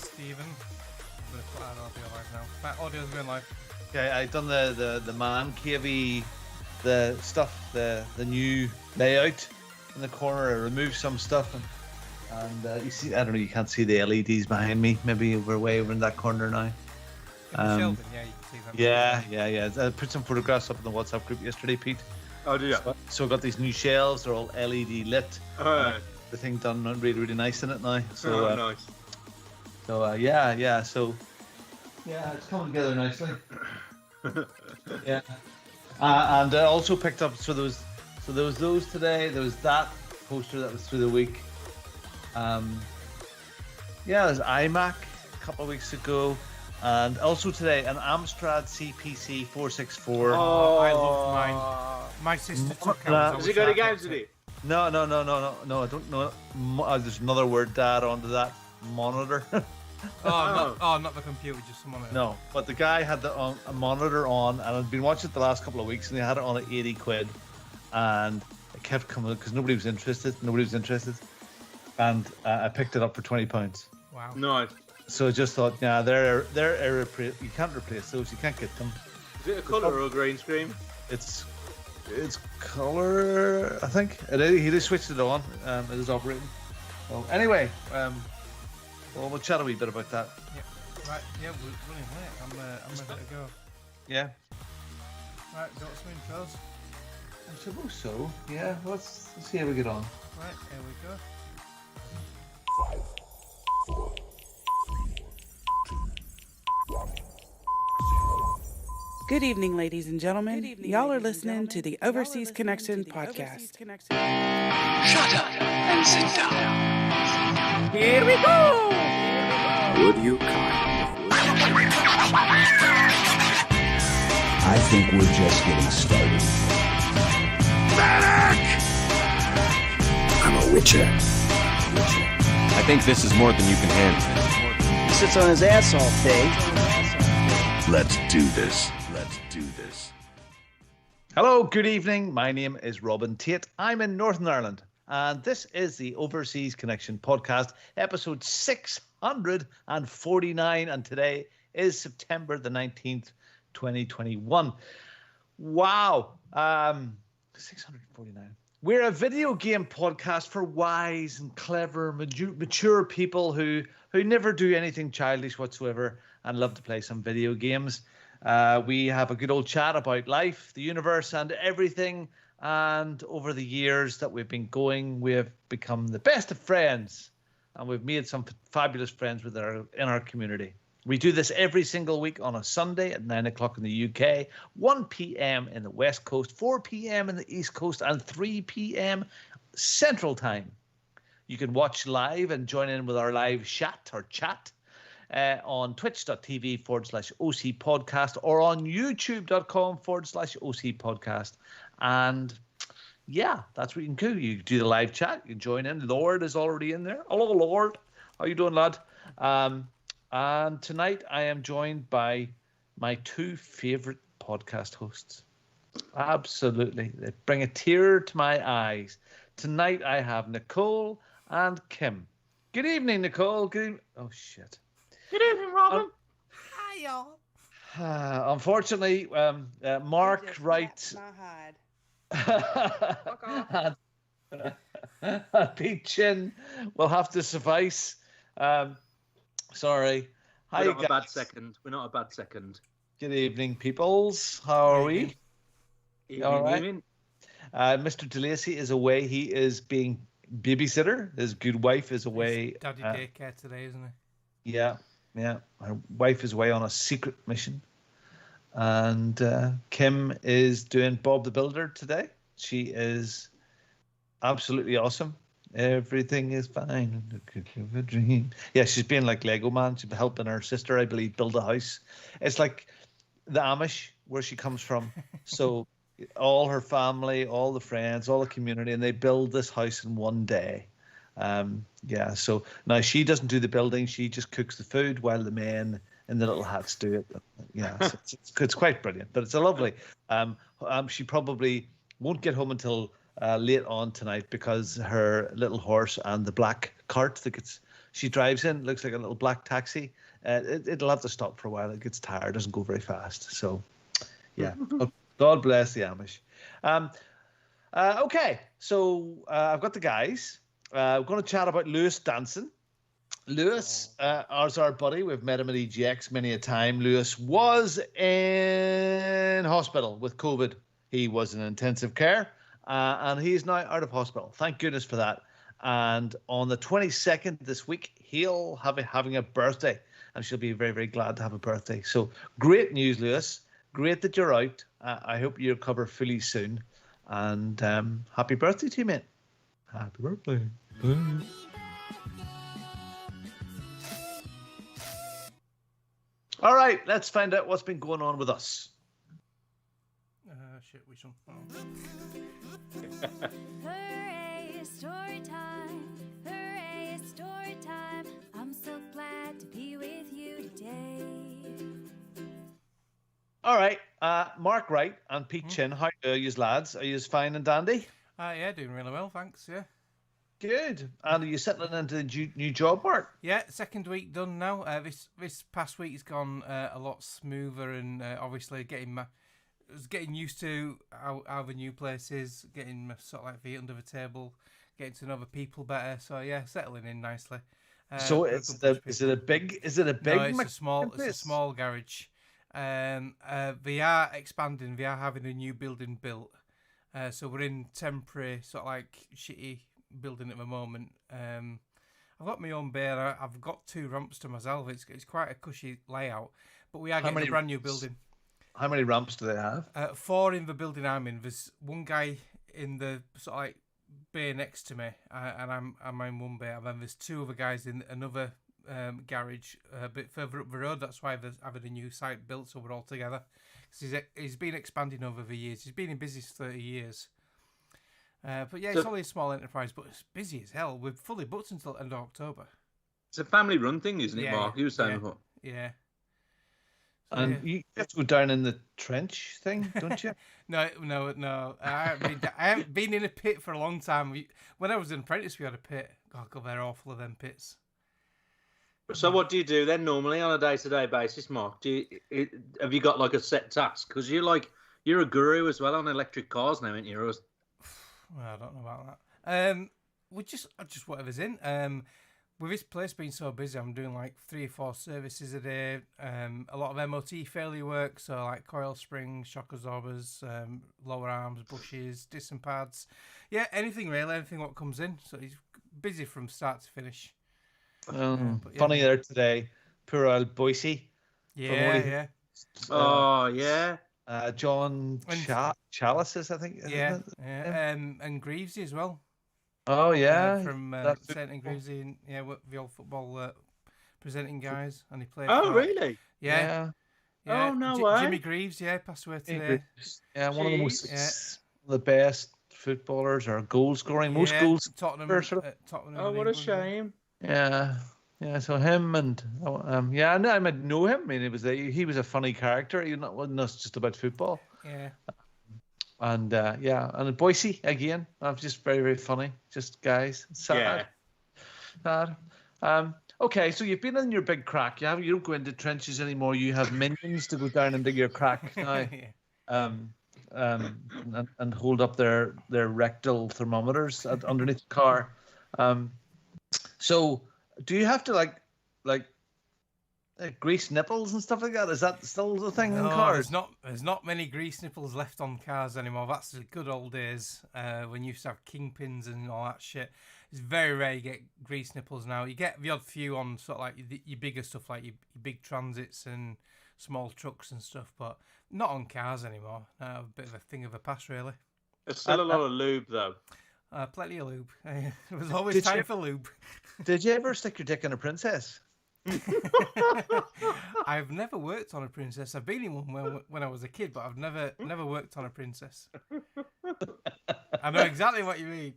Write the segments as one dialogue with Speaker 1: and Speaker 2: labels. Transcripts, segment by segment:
Speaker 1: Stephen. I'm going to put out audio live now. That audio's going live.
Speaker 2: Okay, I done the man cavey, the stuff, the new layout in the corner. I removed some stuff and you see, I don't know, you can't see the LEDs behind me. Maybe we're way over in that corner now.
Speaker 1: Shelving, yeah, you can see them.
Speaker 2: Yeah. I put some photographs up in the WhatsApp group yesterday, Pete.
Speaker 3: Oh, do you?
Speaker 2: So I got these new shelves. They're all LED lit. The thing done really, really nice in it now. So
Speaker 3: nice.
Speaker 2: So yeah. So yeah, it's coming together nicely. Yeah. And I also picked up. So there was those today. There was that poster that was through the week. There's iMac a couple of weeks ago. And also today, an Amstrad CPC 464.
Speaker 1: Oh, I love mine. My sister took out.
Speaker 3: Has he got a game today?
Speaker 2: No, I don't know. There's another word to add onto that. Monitor.
Speaker 1: Not the computer, just the monitor.
Speaker 2: No, but the guy had a monitor on, and I'd been watching it the last couple of weeks, and he had it on at 80 quid. And it kept coming because nobody was interested. And I picked it up for £20.
Speaker 1: Wow.
Speaker 3: Nice.
Speaker 2: So I just thought, yeah, they're irreplaceable. You can't replace those. You can't get them.
Speaker 3: Is it a colour or a green screen?
Speaker 2: It's colour, I think. He just switched it on. It is operating. Well, anyway, we'll chat a wee bit about that.
Speaker 1: Yeah. Right. Yeah, we're running late. I'm ready to go.
Speaker 2: Yeah.
Speaker 1: Right. Got some intros.
Speaker 2: I suppose so. Yeah. Let's see how we get on.
Speaker 1: Right. Here we go.
Speaker 4: 5, 4, 3, 2, 1, 0.
Speaker 5: Good evening, ladies and gentlemen. Y'all are listening to the Overseas Connection podcast.
Speaker 6: Shut up and sit down.
Speaker 5: Here we go!
Speaker 6: Would you kind?
Speaker 7: I think we're just getting started.
Speaker 6: Medic! I'm a witcher.
Speaker 8: I think this is more than you can handle.
Speaker 9: He sits on his ass all day.
Speaker 6: Let's do this.
Speaker 2: Hello, good evening. My name is Robin Tate. I'm in Northern Ireland, and this is the Overseas Connection podcast, episode 649, and today is September the 19th, 2021. Wow, 649. We're a video game podcast for wise and clever, mature people who never do anything childish whatsoever and love to play some video games. We have a good old chat about life, the universe, and everything. And over the years that we've been going, we have become the best of friends, and we've made some fabulous friends in our community. We do this every single week on a Sunday at 9 o'clock in the UK, 1 p.m. in the West Coast, 4 p.m. in the East Coast, and 3 p.m. Central Time. You can watch live and join in with our live chat on twitch.tv/OC podcast or on youtube.com/OC podcast. And yeah, that's what you can do. You do the live chat, you can join in. Lord is already in there. Hello, Lord. How you doing, lad? And tonight I am joined by my two favorite podcast hosts. Absolutely. They bring a tear to my eyes. Tonight I have Nicole and Kim. Good evening, Nicole. Oh, shit.
Speaker 3: Good evening, Robin.
Speaker 5: Hi, y'all.
Speaker 2: Unfortunately, Mark Wright and Pete Chin will have to suffice. Sorry. Hi,
Speaker 3: We're not
Speaker 2: guys.
Speaker 3: We're not a bad second.
Speaker 2: Good evening, peoples. How are we? All right. Mr. DeLacy is away. He is being babysitter. His good wife is away.
Speaker 1: Daddy daycare today, isn't he?
Speaker 2: Yeah. Her wife is away on a secret mission. And Kim is doing Bob the Builder today. She is absolutely awesome. Everything is fine. Could live a dream. Yeah, she's being like Lego Man. She's helping her sister, I believe, build a house. It's like the Amish, where she comes from. So all her family, all the friends, all the community, and they build this house in one day. So now she doesn't do the building. She just cooks the food while the men in the little hats do it. Yeah, so it's quite brilliant. But it's a lovely. She probably won't get home until late on tonight because her little horse and the black cart that gets she drives in. Looks like a little black taxi. It'll have to stop for a while. It gets tired. Doesn't go very fast. So, yeah. God bless the Amish. Okay, so I've got the guys. We're going to chat about Lewis Danson. Lewis, is our buddy. We've met him at EGX many a time. Lewis was in hospital with COVID. He was in intensive care, and he's now out of hospital. Thank goodness for that. And on the 22nd this week, he'll have having a birthday, and she'll be very, very glad to have a birthday. So great news, Lewis. Great that you're out. I hope you recover fully soon. And happy birthday to you, mate. Happy birthday. All right, let's find out what's been going on with us.
Speaker 1: Shit, which one?
Speaker 9: Hooray, it's story time. Hooray, it's story time. I'm so glad to be with you today.
Speaker 2: All right, Mark Wright and Pete Chin, how are you lads? Are you fine and dandy?
Speaker 1: Yeah, doing really well, thanks, yeah.
Speaker 2: Good. And are you settling into the new job, Mark?
Speaker 1: Yeah, second week done now. This past week's gone a lot smoother, and obviously getting used to how the new place is, getting my sort of like feet under the table, getting to know the people better. So yeah, settling in nicely.
Speaker 2: So is it a big?
Speaker 1: No, it's a small garage. They are expanding. They are having a new building built. So we're in temporary sort of like shitty building at the moment. I've got my own bay. I've got 2 ramps to myself. It's quite a cushy layout. But we are getting a brand new building.
Speaker 2: How many ramps do they have?
Speaker 1: 4 in the building I'm in. There's one guy in the sort of like bay next to me, and I'm in one bay. And then there's 2 other guys in another garage a bit further up the road. That's why they're having a new site built, so we're all together. Because he's been expanding over the years. He's been in business 30 years. But yeah, it's only a small enterprise, but it's busy as hell. We're fully booked until end of October.
Speaker 3: It's a family-run thing, isn't it, Mark? You were saying before.
Speaker 1: Yeah.
Speaker 2: And you have to go down in the trench thing, don't you?
Speaker 1: No. I haven't been in a pit for a long time. When I was an apprentice, we had a pit. God, they're awful of them pits.
Speaker 3: So what do you do then normally on a day-to-day basis, Mark? Have you got like a set task? Because you're a guru as well on electric cars now, aren't you?
Speaker 1: Well, I don't know about that. Just whatever's in. With this place being so busy, I'm doing like 3 or 4 services a day. A lot of MOT failure work, so like coil springs, shock absorbers, lower arms, bushes, disc and pads. Yeah, anything really, anything what comes in. So he's busy from start to finish.
Speaker 2: Funny there today, poor old Boise.
Speaker 1: Yeah.
Speaker 3: Oh yeah.
Speaker 2: John Chalices, I think.
Speaker 1: Yeah. And Greavesy as well.
Speaker 2: Oh yeah,
Speaker 1: from St and Greavesy, the old football presenting guys, and he played.
Speaker 3: Oh really?
Speaker 1: Yeah.
Speaker 3: Oh no way.
Speaker 1: Jimmy Greaves, passed away today.
Speaker 2: Yeah, one of the most the best footballers or goal scoring, most goals.
Speaker 1: Tottenham.
Speaker 3: Oh, what a shame.
Speaker 2: Yeah. So him and I might know him. I mean, he was a funny character. He wasn't just about football.
Speaker 1: Yeah.
Speaker 2: And and Boise again. Just very, very funny. Just guys. Sad. Yeah. Sad. Okay, so you've been in your big crack. You don't go into trenches anymore. You have minions to go down and dig your crack now. And hold up their rectal thermometers underneath the car. So do you have to like grease nipples and stuff like that? Is that still the thing in cars?
Speaker 1: There's not many grease nipples left on cars anymore. That's the good old days when you used to have kingpins and all that shit. It's very rare you get grease nipples now. You get the odd few on sort of like your bigger stuff, like your big transits and small trucks and stuff, but not on cars anymore. A bit of a thing of the past, really.
Speaker 3: There's still a lot of lube, though.
Speaker 1: Plenty of lube. There was always time for lube.
Speaker 2: Did you ever stick your dick in a princess?
Speaker 1: I've never worked on a princess. I've been in one when I was a kid, but I've never worked on a princess. I know exactly what you mean.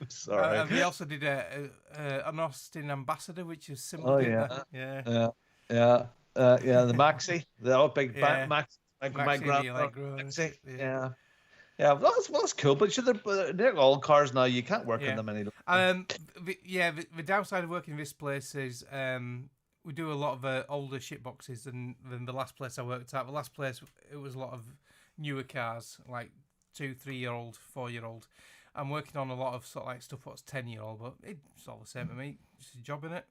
Speaker 2: Sorry.
Speaker 1: And we also did an Austin Ambassador, which is similar.
Speaker 2: The Maxi, the old big Maxi, my grandpa. Maxi. Yeah, that's cool. But they're all cars now. You can't work in them anymore.
Speaker 1: The downside of working in this place is we do a lot of older shit boxes than the last place I worked at. The last place, it was a lot of newer cars, like 2, 3-year-old, 4-year-old. I'm working on a lot of sort of like stuff what's 10-year-old, but it's all the same to me. Just a job in it.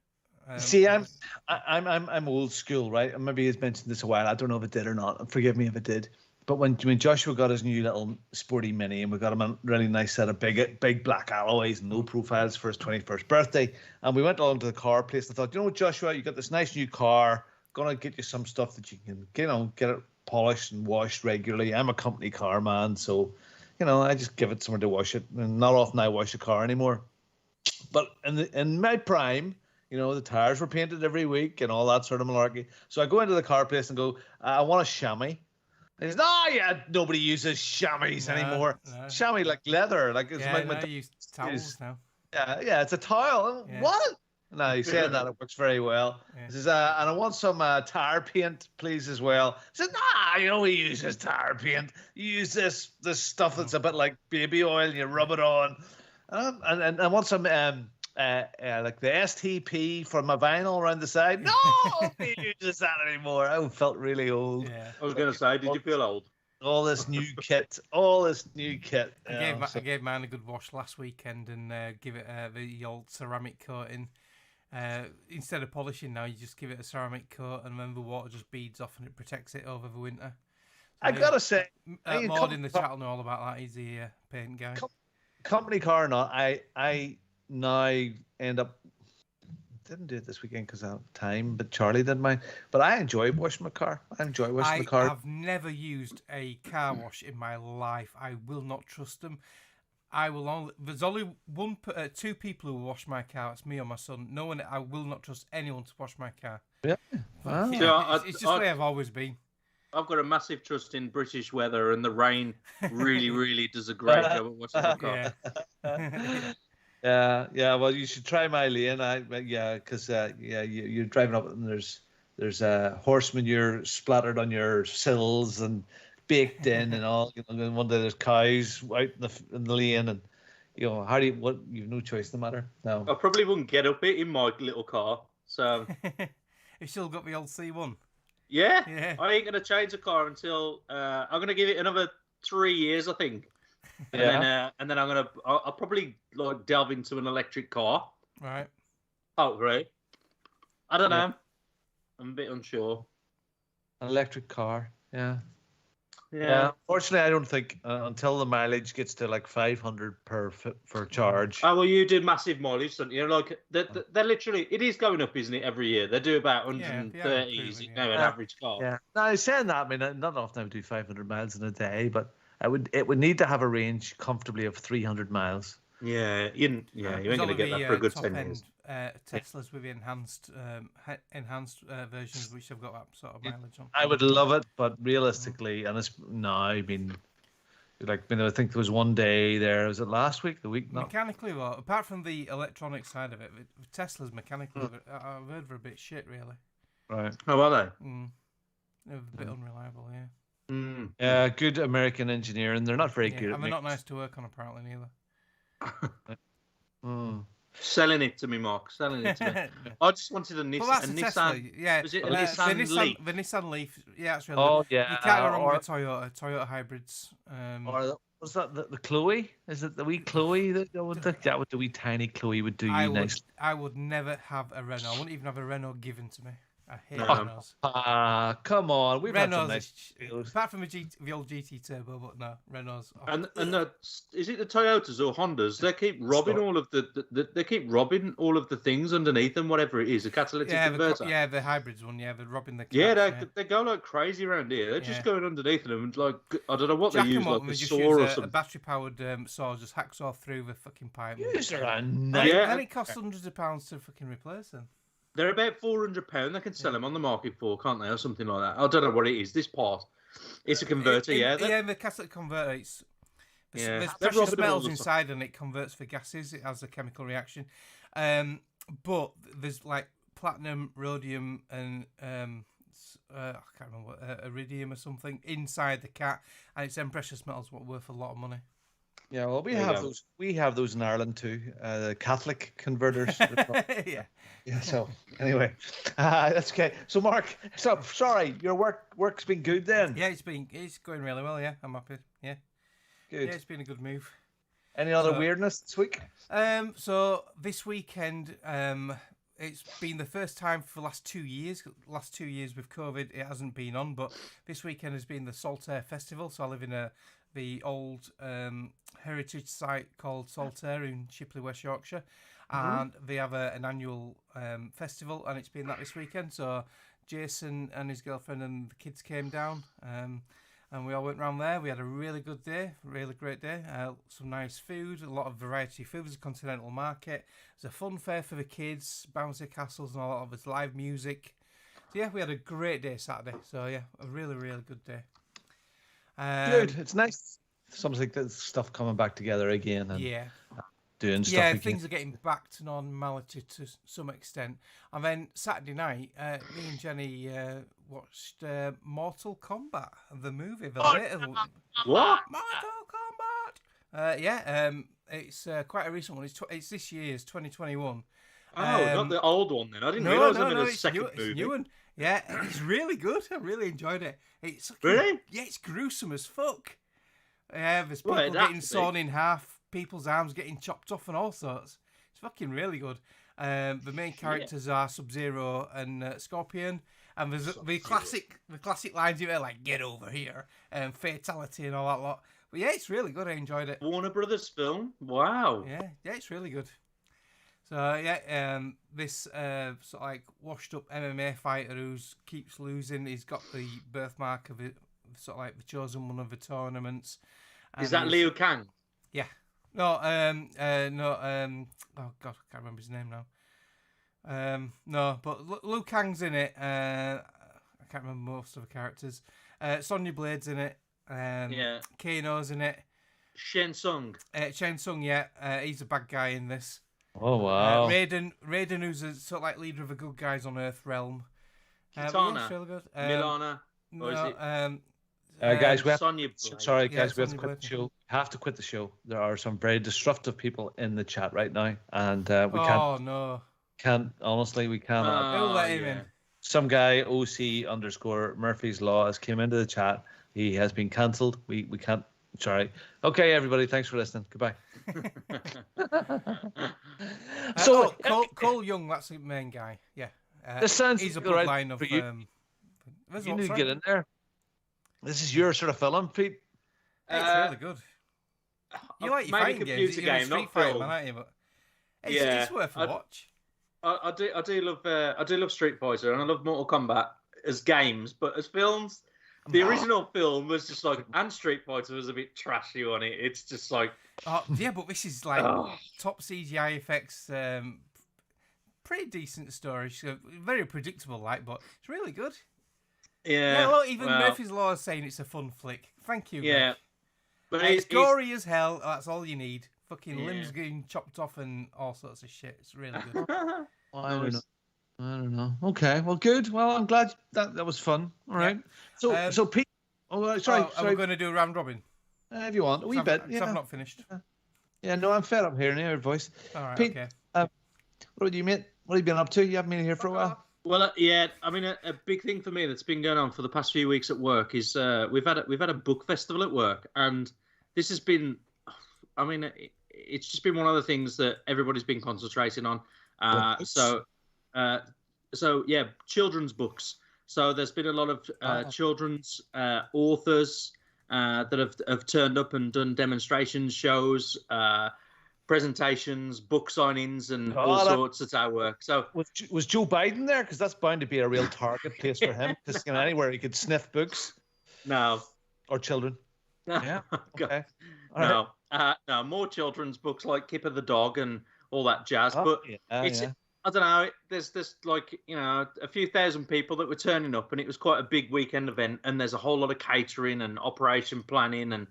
Speaker 2: See, I'm old school, right? Maybe he's mentioned this a while. I don't know if it did or not. Forgive me if it did. But when Joshua got his new little sporty Mini, and we got him a really nice set of big black alloys and low profiles for his 21st birthday, and we went along to the car place. I thought, Joshua, you got this nice new car. Gonna get you some stuff that you can, get it polished and washed regularly. I'm a company car man, so I just give it somewhere to wash it. And not often I wash a car anymore. But in my prime, the tires were painted every week and all that sort of malarkey. So I go into the car place and go, I want a chamois. He says, nobody uses chamois anymore. No. Chamois like leather, like it's
Speaker 1: I use towels now.
Speaker 2: Yeah, it's a towel. Yeah. What? No, he's saying that it works very well. Yeah. He says, and I want some tire paint, please, as well. He says, we use this tire paint. You use this stuff that's a bit like baby oil, and you rub it on. And I want some like the STP for my vinyl around the side. No, nobody uses that anymore. I felt really old.
Speaker 3: Yeah. I was going to say, did you feel old?
Speaker 2: All this new kit.
Speaker 1: I gave mine a good wash last weekend and give it the old ceramic coating. Instead of polishing now, you just give it a ceramic coat, and then the water just beads off and it protects it over the winter. So,
Speaker 2: I gotta say,
Speaker 1: Maud in the chat will know all about that. He's the paint guy.
Speaker 2: Company car or not, I now end up didn't do it this weekend because I have time, but Charlie did mine. But I enjoy washing my car. I
Speaker 1: have never used a car wash in my life. I will not trust them. There's only two people who wash my car. It's me or my son. No one. I will not trust anyone to wash my car.
Speaker 2: Yeah, wow.
Speaker 1: It's just the way I've always been.
Speaker 3: I've got a massive trust in British weather, and the rain really, really does a great job at washing my car.
Speaker 2: Yeah. Well, you should try my lane. Because you're driving up and there's horse manure splattered on your sills and baked in and all. And one day there's cows out in the lane, and how do you? You've no choice in the matter. No.
Speaker 3: I probably wouldn't get up it in my little car. So
Speaker 1: you still got the old C1.
Speaker 3: Yeah. I ain't gonna change the car until I'm gonna give it another 3 years, I think. And then I'll probably delve into an electric car.
Speaker 1: Right.
Speaker 3: Oh, right. I don't know. I'm a bit unsure.
Speaker 2: An electric car. Yeah. Unfortunately, I don't think until the mileage gets to like 500 per charge.
Speaker 3: Oh well, you do massive mileage, don't you? Like they're literally, it is going up, isn't it? Every year they do about 130 now an average car.
Speaker 2: Yeah. Now saying that, I mean, not often I would do 500 miles in a day, but it would need to have a range comfortably of 300 miles.
Speaker 3: Yeah, you ain't going to get that for a good 10 years.
Speaker 1: Teslas with enhanced versions, which have got that sort of mileage on.
Speaker 2: I would love it, but realistically, I think there was one day there. Was it last week? The week? Not?
Speaker 1: Mechanically, well, apart from the electronic side of it, Tesla's mechanically, I've heard they're a bit shit, really.
Speaker 2: Right.
Speaker 3: Oh, are they?
Speaker 1: They're a bit unreliable, yeah.
Speaker 2: Yeah, good American engineering. They're not very good.
Speaker 1: And they're not nice to work on, apparently, neither.
Speaker 3: Selling it to me, Mark. Selling it to me. I just wanted a Nissan.
Speaker 1: Tesla. Yeah,
Speaker 3: was it a Nissan Leaf?
Speaker 1: The Nissan Leaf. Yeah, that's really.
Speaker 2: Oh yeah.
Speaker 1: You can't go wrong with Toyota hybrids.
Speaker 2: Or was that the Chloe? Is it the wee Chloe that the wee tiny Chloe would do you nice?
Speaker 1: I would never have a Renault. I wouldn't even have a Renault given to me. I hate Renaults.
Speaker 2: Come on, we've
Speaker 1: Renaults,
Speaker 2: had some nice.
Speaker 1: Apart from the old GT Turbo, but no, Renaults.
Speaker 3: And is it the Toyotas or Hondas? They keep robbing all of the things underneath them, whatever it is, a catalytic converter.
Speaker 1: The hybrids one. Yeah, they're robbing the.
Speaker 3: They go like crazy around here. They're just going underneath them, and like I don't know what they use, like a saw or something.
Speaker 1: A battery-powered saw just hacks off through the fucking pipe.
Speaker 2: And
Speaker 1: it costs hundreds of pounds to fucking replace them.
Speaker 3: They're about £400. They can sell them on the market for, can't they, or something like that? I don't know what it is. This part, it's a converter,
Speaker 1: the catalytic converter. There's precious metals inside, and it converts for gases. It has a chemical reaction, but there's like platinum, rhodium, and I can't remember what, iridium or something inside the cat, and it's them precious metals worth a lot of money.
Speaker 2: Yeah, well, we
Speaker 3: There you
Speaker 2: have
Speaker 3: go.
Speaker 2: those. We have those in Ireland too. The Catholic converters.
Speaker 1: Yeah.
Speaker 2: Yeah. So anyway, that's okay. So Mark, so sorry, your work's been good then.
Speaker 1: Yeah, it's going really well. Yeah, I'm happy. Yeah,
Speaker 2: Good.
Speaker 1: yeah, it's been a good move.
Speaker 2: Any other
Speaker 1: So-
Speaker 2: weirdness this week?
Speaker 1: So this weekend, it's been the first time for the last 2 years. Last 2 years with COVID, it hasn't been on, but this weekend has been the Saltaire Festival. So I live in the old heritage site called Saltaire in Shipley, West Yorkshire, and they have an annual festival, and it's been that this weekend. So Jason and his girlfriend and the kids came down. And we all went round there. We had a really good day, really great day. Some nice food, a lot of variety of food. There's a continental market. There's a fun fair for the kids, bouncy castles, and a lot of it's live music. So yeah, we had a great day Saturday. So yeah, a really, really good day.
Speaker 2: Good. It's nice. Something like that stuff coming back together again and
Speaker 1: Yeah.
Speaker 2: doing stuff
Speaker 1: Yeah,
Speaker 2: again.
Speaker 1: things are getting back to normality to some extent. And then Saturday night, me and Jenny watched Mortal Kombat, the movie. The little
Speaker 3: What?
Speaker 1: Mortal Kombat. It's quite a recent one. It's this year's 2021.
Speaker 3: Oh, not the old one then. I didn't realise there was a second
Speaker 1: it's
Speaker 3: movie.
Speaker 1: new one. Yeah, it's really good. I really enjoyed it. It's
Speaker 3: Really?
Speaker 1: Yeah, it's gruesome as fuck. Yeah, there's people
Speaker 3: Well, it'd have
Speaker 1: getting
Speaker 3: to be.
Speaker 1: sawn in half, people's arms getting chopped off, and all sorts. It's fucking really good. The main characters are Sub-Zero and Scorpion, and there's the classic lines you hear like "Get over here" and fatality and all that lot. But yeah, it's really good. I enjoyed it.
Speaker 3: Warner Brothers film. Wow.
Speaker 1: Yeah, it's really good. So yeah, this sort of like washed up MMA fighter who keeps losing. He's got the birthmark of it, sort of like the chosen one of the tournaments.
Speaker 3: Is that Liu Kang?
Speaker 1: Yeah. No. Oh God, I can't remember his name now. No, but Liu Kang's in it. I can't remember most of the characters. Sonya Blade's in it.
Speaker 3: Yeah.
Speaker 1: Kano's in it.
Speaker 3: Shen Sung.
Speaker 1: Shang Tsung, yeah, he's a bad guy in this.
Speaker 2: Oh wow.
Speaker 1: Raiden, who's a sort of like leader of the good guys on Earth realm. But yeah,
Speaker 3: Kitana.
Speaker 1: it's really good.
Speaker 3: Milana. Or is
Speaker 1: No,
Speaker 3: it
Speaker 2: Guys, we have,
Speaker 3: Sonya Blade?
Speaker 2: sorry,
Speaker 1: Yeah,
Speaker 2: guys, we have to
Speaker 1: Sonya
Speaker 2: quit
Speaker 1: Blade.
Speaker 2: the show. Have to quit the show. There are some very disruptive people in the chat right now, and we
Speaker 1: oh no,
Speaker 2: can't honestly, we cannot.
Speaker 1: Who let him in?
Speaker 2: Some guy OC_Murphy's Law has came into the chat. He has been cancelled. We can't. Sorry. Okay, everybody. Thanks for listening. Goodbye. So
Speaker 1: Cole Young, that's the main guy. Yeah,
Speaker 2: this sounds
Speaker 1: he's a
Speaker 2: the right
Speaker 1: bloodline of.
Speaker 2: for you.
Speaker 1: There's
Speaker 2: You
Speaker 1: what,
Speaker 2: need to
Speaker 1: sorry?
Speaker 2: get in there. This is your sort of film, Pete.
Speaker 1: It's really good. You like your
Speaker 3: maybe
Speaker 1: fighting games?
Speaker 3: computer
Speaker 1: You're a
Speaker 3: game,
Speaker 1: Street
Speaker 3: not
Speaker 1: Fighter
Speaker 3: film.
Speaker 1: man, aren't you? But it's,
Speaker 3: Yeah,
Speaker 1: it's worth a
Speaker 3: I'd-
Speaker 1: watch.
Speaker 3: I do love Street Fighter and I love Mortal Kombat as games, but as films, the original film was just like, and Street Fighter was a bit trashy on it. It's just like,
Speaker 1: Oh, yeah, but this is like
Speaker 3: Oh.
Speaker 1: top CGI effects. Pretty decent story. So very predictable, like, but it's really good.
Speaker 3: yeah.
Speaker 1: Look, even
Speaker 3: well,
Speaker 1: Murphy's Law is saying it's a fun flick. Thank you.
Speaker 3: Yeah,
Speaker 1: Greg.
Speaker 3: but
Speaker 1: It's gory as hell. That's all you need. Fucking
Speaker 3: Yeah.
Speaker 1: limbs getting chopped off and all sorts of shit. It's really good.
Speaker 2: I don't know. Okay. Well, good. Well, I'm glad that was fun. All right. So Pete. Oh, sorry.
Speaker 1: Are we going to do a round robin?
Speaker 2: If you want a wee
Speaker 1: I've-
Speaker 2: bit.
Speaker 1: 'cause
Speaker 2: Yeah.
Speaker 1: I've not finished.
Speaker 2: Yeah. No, I'm fed up hearing your voice.
Speaker 1: All right.
Speaker 2: Pete,
Speaker 1: Okay.
Speaker 2: what about you, mate? What have you been up to? You haven't been here for a while.
Speaker 3: Well, yeah. I mean, a big thing for me that's been going on for the past few weeks at work is we've had a book festival at work, and this has been, I mean, it's just been one of the things that everybody's been concentrating on. So yeah, children's books. So there's been a lot of children's authors that have turned up and done demonstrations, shows, presentations, book signings, and all sorts at our work. So
Speaker 2: was Joe Biden there? Because that's bound to be a real target place for him. Because anywhere he could sniff books.
Speaker 3: No.
Speaker 2: Or children. Yeah. Okay.
Speaker 3: No. No. More children's books like Kipper the dog and all that jazz. But it's. I don't know. There's like, you know, a few thousand people that were turning up, and it was quite a big weekend event. And there's a whole lot of catering and operation planning, and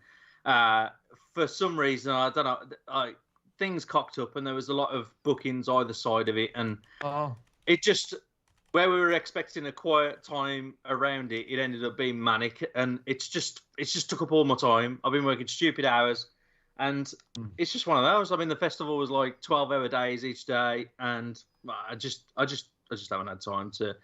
Speaker 3: for some reason, I don't know, things cocked up, and there was a lot of bookings either side of it, and it just where we were expecting a quiet time around it, it ended up being manic, and it's just took up all my time. I've been working stupid hours, and it's just one of those. I mean, the festival was like 12-hour days each day, and I just haven't had time to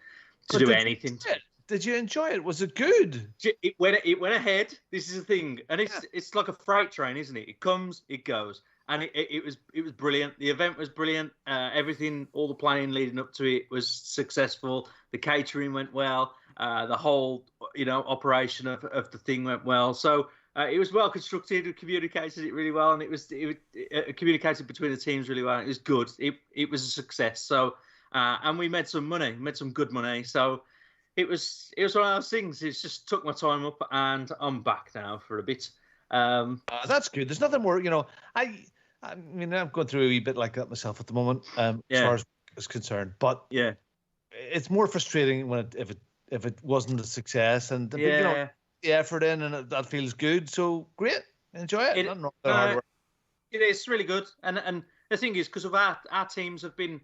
Speaker 3: do anything.
Speaker 2: Did you enjoy it? Was it good?
Speaker 3: It went ahead. This is the thing, and it's like a freight train, isn't it? It comes, it goes. And it was brilliant. The event was brilliant. Everything, all the planning leading up to it was successful. The catering went well. The whole, operation of the thing went well. So it was well constructed. We communicated it really well, and it communicated between the teams really well. It was good. It was a success. So and we made some good money. So it was one of those things. It just took my time up, and I'm back now for a bit.
Speaker 2: That's good. There's nothing more, I mean, I'm going through a wee bit like that myself at the moment, as far as is concerned. But it's more frustrating when if it wasn't a success, and the effort in, and that feels good. So great, enjoy it. Hard work.
Speaker 3: It is really good, and the thing is, because of our teams have been,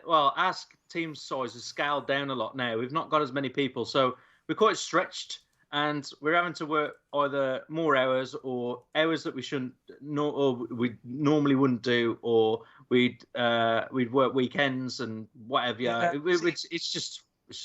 Speaker 3: our team size has scaled down a lot now. We've not got as many people, so we're quite stretched. And we're having to work either more hours or hours that we shouldn't, or we normally wouldn't do, or we'd work weekends and whatever. It's just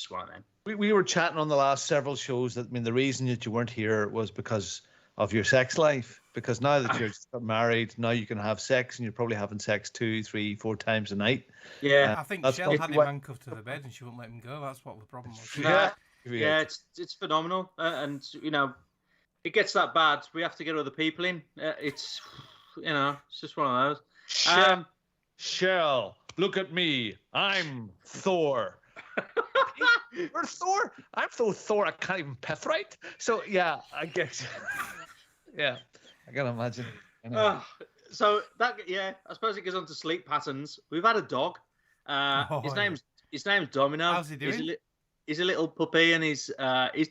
Speaker 3: one of them.
Speaker 2: We were chatting on the last several shows that the reason that you weren't here was because of your sex life. Because now that you're married, now you can have sex, and you're probably having sex 2, 3, 4 times a night.
Speaker 1: Yeah, I think Shell had him handcuffed to the bed, and she wouldn't let him go. That's what the problem was.
Speaker 3: Yeah, it's phenomenal, and it gets that bad. We have to get other people in. It's just one of those.
Speaker 2: Shell, look at me. I'm Thor. You're Thor. I'm so Thor. I can't even piff right. So yeah, I guess. Yeah, I can imagine.
Speaker 3: So that I suppose it goes on to sleep patterns. We've had a dog. His name's Domino.
Speaker 1: How's he doing?
Speaker 3: He's a little puppy, and he's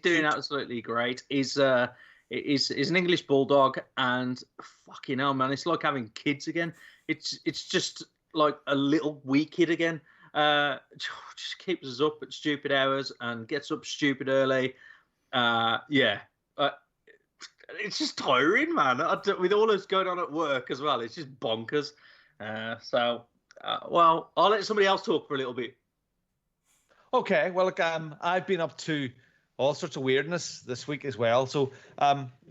Speaker 3: doing absolutely great. He's an English bulldog, and fucking hell, man, it's like having kids again. It's just like a little wee kid again. Just keeps us up at stupid hours and gets up stupid early. It's just tiring, man. With all that's going on at work as well, it's just bonkers. Well, I'll let somebody else talk for a little bit.
Speaker 2: Okay, well, look, I've been up to all sorts of weirdness this week as well. So,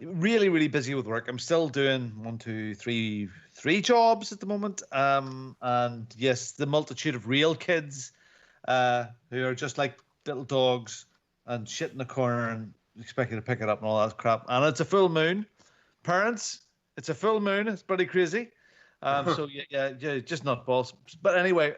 Speaker 2: really, really busy with work. I'm still doing 3 jobs at the moment. And yes, the multitude of real kids who are just like little dogs and shit in the corner and expecting to pick it up and all that crap. And it's a full moon. Parents, it's a full moon. It's pretty crazy. So yeah, just not balls. But anyway,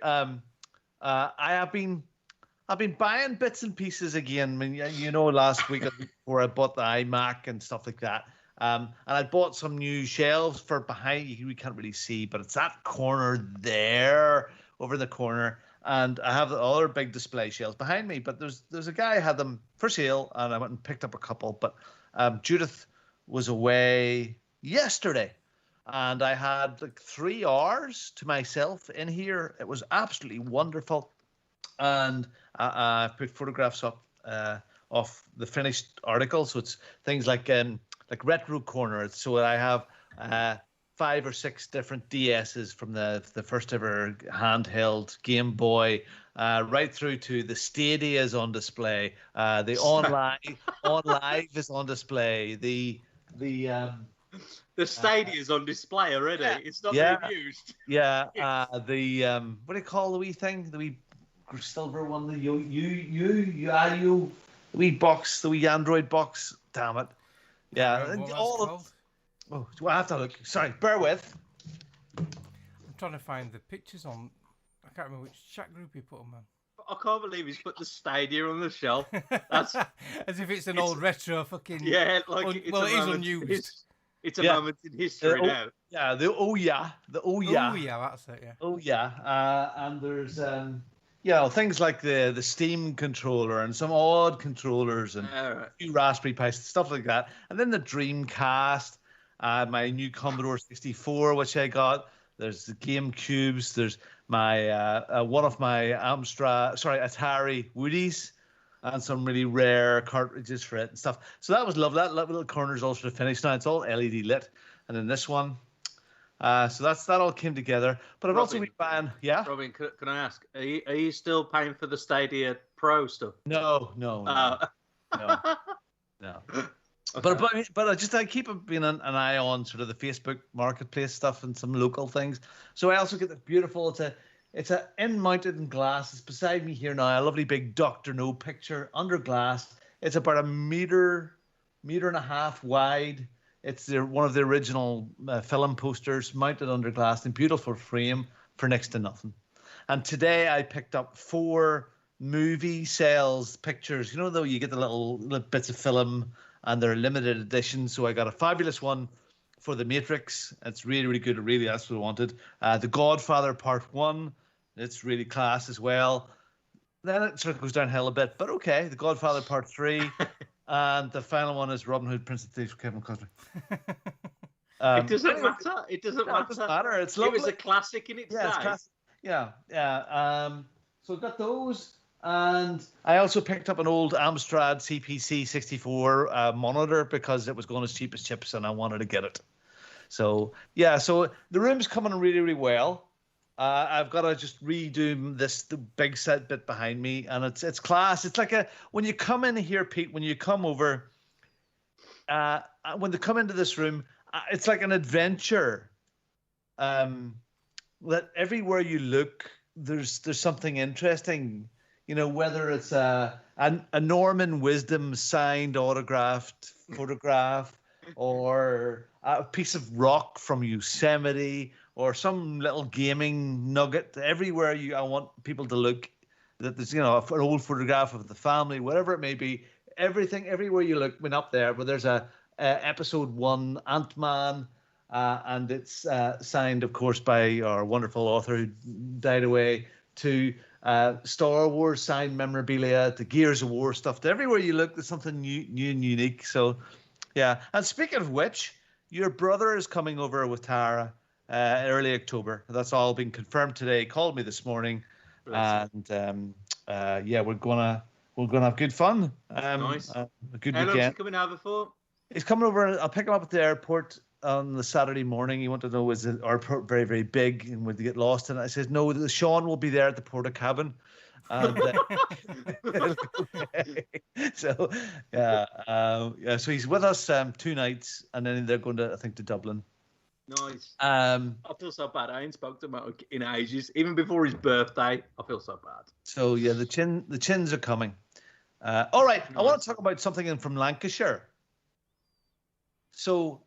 Speaker 2: I've been buying bits and pieces again. I mean, last week before I bought the iMac and stuff like that. And I bought some new shelves for behind. We can't really see, but it's that corner there, over in the corner. And I have the other big display shelves behind me. But there's a guy who had them for sale, and I went and picked up a couple. But Judith was away yesterday, and I had like 3 hours to myself in here. It was absolutely wonderful. And I put photographs up of the finished article. So it's things like Retro Corner. So I have 5 or 6 different DSs from the first ever handheld Game Boy, right through to the Stadia is on display. The OnLive is on display. The
Speaker 3: Stadia is on display already. Yeah. It's not being used.
Speaker 2: Yeah. What do you call the wee thing? The wee silver one, the wee box, the wee Android box. Damn it! Yeah, all of. Oh, do I have to look? Sorry, bear with.
Speaker 1: I'm trying to find the pictures on. I can't remember which chat group you put them on.
Speaker 3: I can't believe he's put the Stadia on the shelf. That's
Speaker 1: as if it's an old retro fucking.
Speaker 3: Yeah, like
Speaker 1: it is unused.
Speaker 3: It's a moment in history now.
Speaker 2: Yeah, the oh yeah,
Speaker 1: that's it. Yeah.
Speaker 2: Oh yeah, and there's things like the Steam controller and some odd controllers and a few Raspberry Pis, stuff like that, and then the Dreamcast, my new Commodore 64, which I got. There's the GameCubes. There's one of my Atari Woodies, and some really rare cartridges for it and stuff. So that was lovely. That little corner's all sort of finished now. It's all LED lit. And then this one. So that all came together. But I've also been buying. Yeah.
Speaker 3: Robin, can I ask? Are you still paying for the Stadia Pro stuff?
Speaker 2: No. Okay. But I keep being an eye on sort of the Facebook Marketplace stuff and some local things. So I also get the beautiful. It's a in-mounted in glass. It's beside me here now. A lovely big Dr. No picture under glass. It's about a meter and a half wide. It's one of the original film posters mounted under glass in beautiful frame for next to nothing. And today I picked up 4 movie sales pictures. You know, though, you get the little bits of film and they're limited edition. So I got a fabulous one for The Matrix. It's really, really good. Really, that's what I wanted. The Godfather Part 1. It's really class as well. Then it sort of goes downhill a bit, but okay. The Godfather Part 3. And the final one is Robin Hood, Prince of Thieves, Kevin Costner.
Speaker 3: It doesn't matter. It doesn't matter.
Speaker 2: It's lovely.
Speaker 3: It was a classic in its day.
Speaker 2: It's classic. Yeah. So I got those. And I also picked up an old Amstrad CPC 64 monitor because it was going as cheap as chips and I wanted to get it. So, yeah. So the room's coming really, really well. I've got to just redo the big set bit behind me, and it's class. It's like when you come in here, Pete, when you come over, when they come into this room, it's like an adventure. That everywhere you look, there's something interesting. You know, whether it's a Norman Wisdom signed autographed photograph, or a piece of rock from Yosemite, or some little gaming nugget. Everywhere I want people to look, that there's, you know, an old photograph of the family, whatever it may be. Everywhere you look, when up there, but there's a episode 1 Ant-Man, and it's signed, of course, by our wonderful author who died away, to Star Wars signed memorabilia, to Gears of War stuff. Everywhere you look, there's something new and unique. So, yeah. And speaking of which, your brother is coming over with Tara. Early October. That's all been confirmed today. He called me this morning, and yeah, we're gonna have good fun.
Speaker 3: Nice.
Speaker 2: A good
Speaker 3: How long
Speaker 2: weekend.
Speaker 3: is he coming over for?
Speaker 2: He's coming over. I'll pick him up at the airport on the Saturday morning. He wanted to know, is the airport very, very big and would they get lost in it? I said, no, Sean will be there at the porta cabin. And, so yeah, so he's with us 2 nights, and then they're going to, I think, to Dublin.
Speaker 3: Nice. I feel so bad. I ain't spoke to him in ages. Even before his birthday, I feel so bad.
Speaker 2: So yeah, the chins are coming. All right, nice. I want to talk about something from Lancashire. So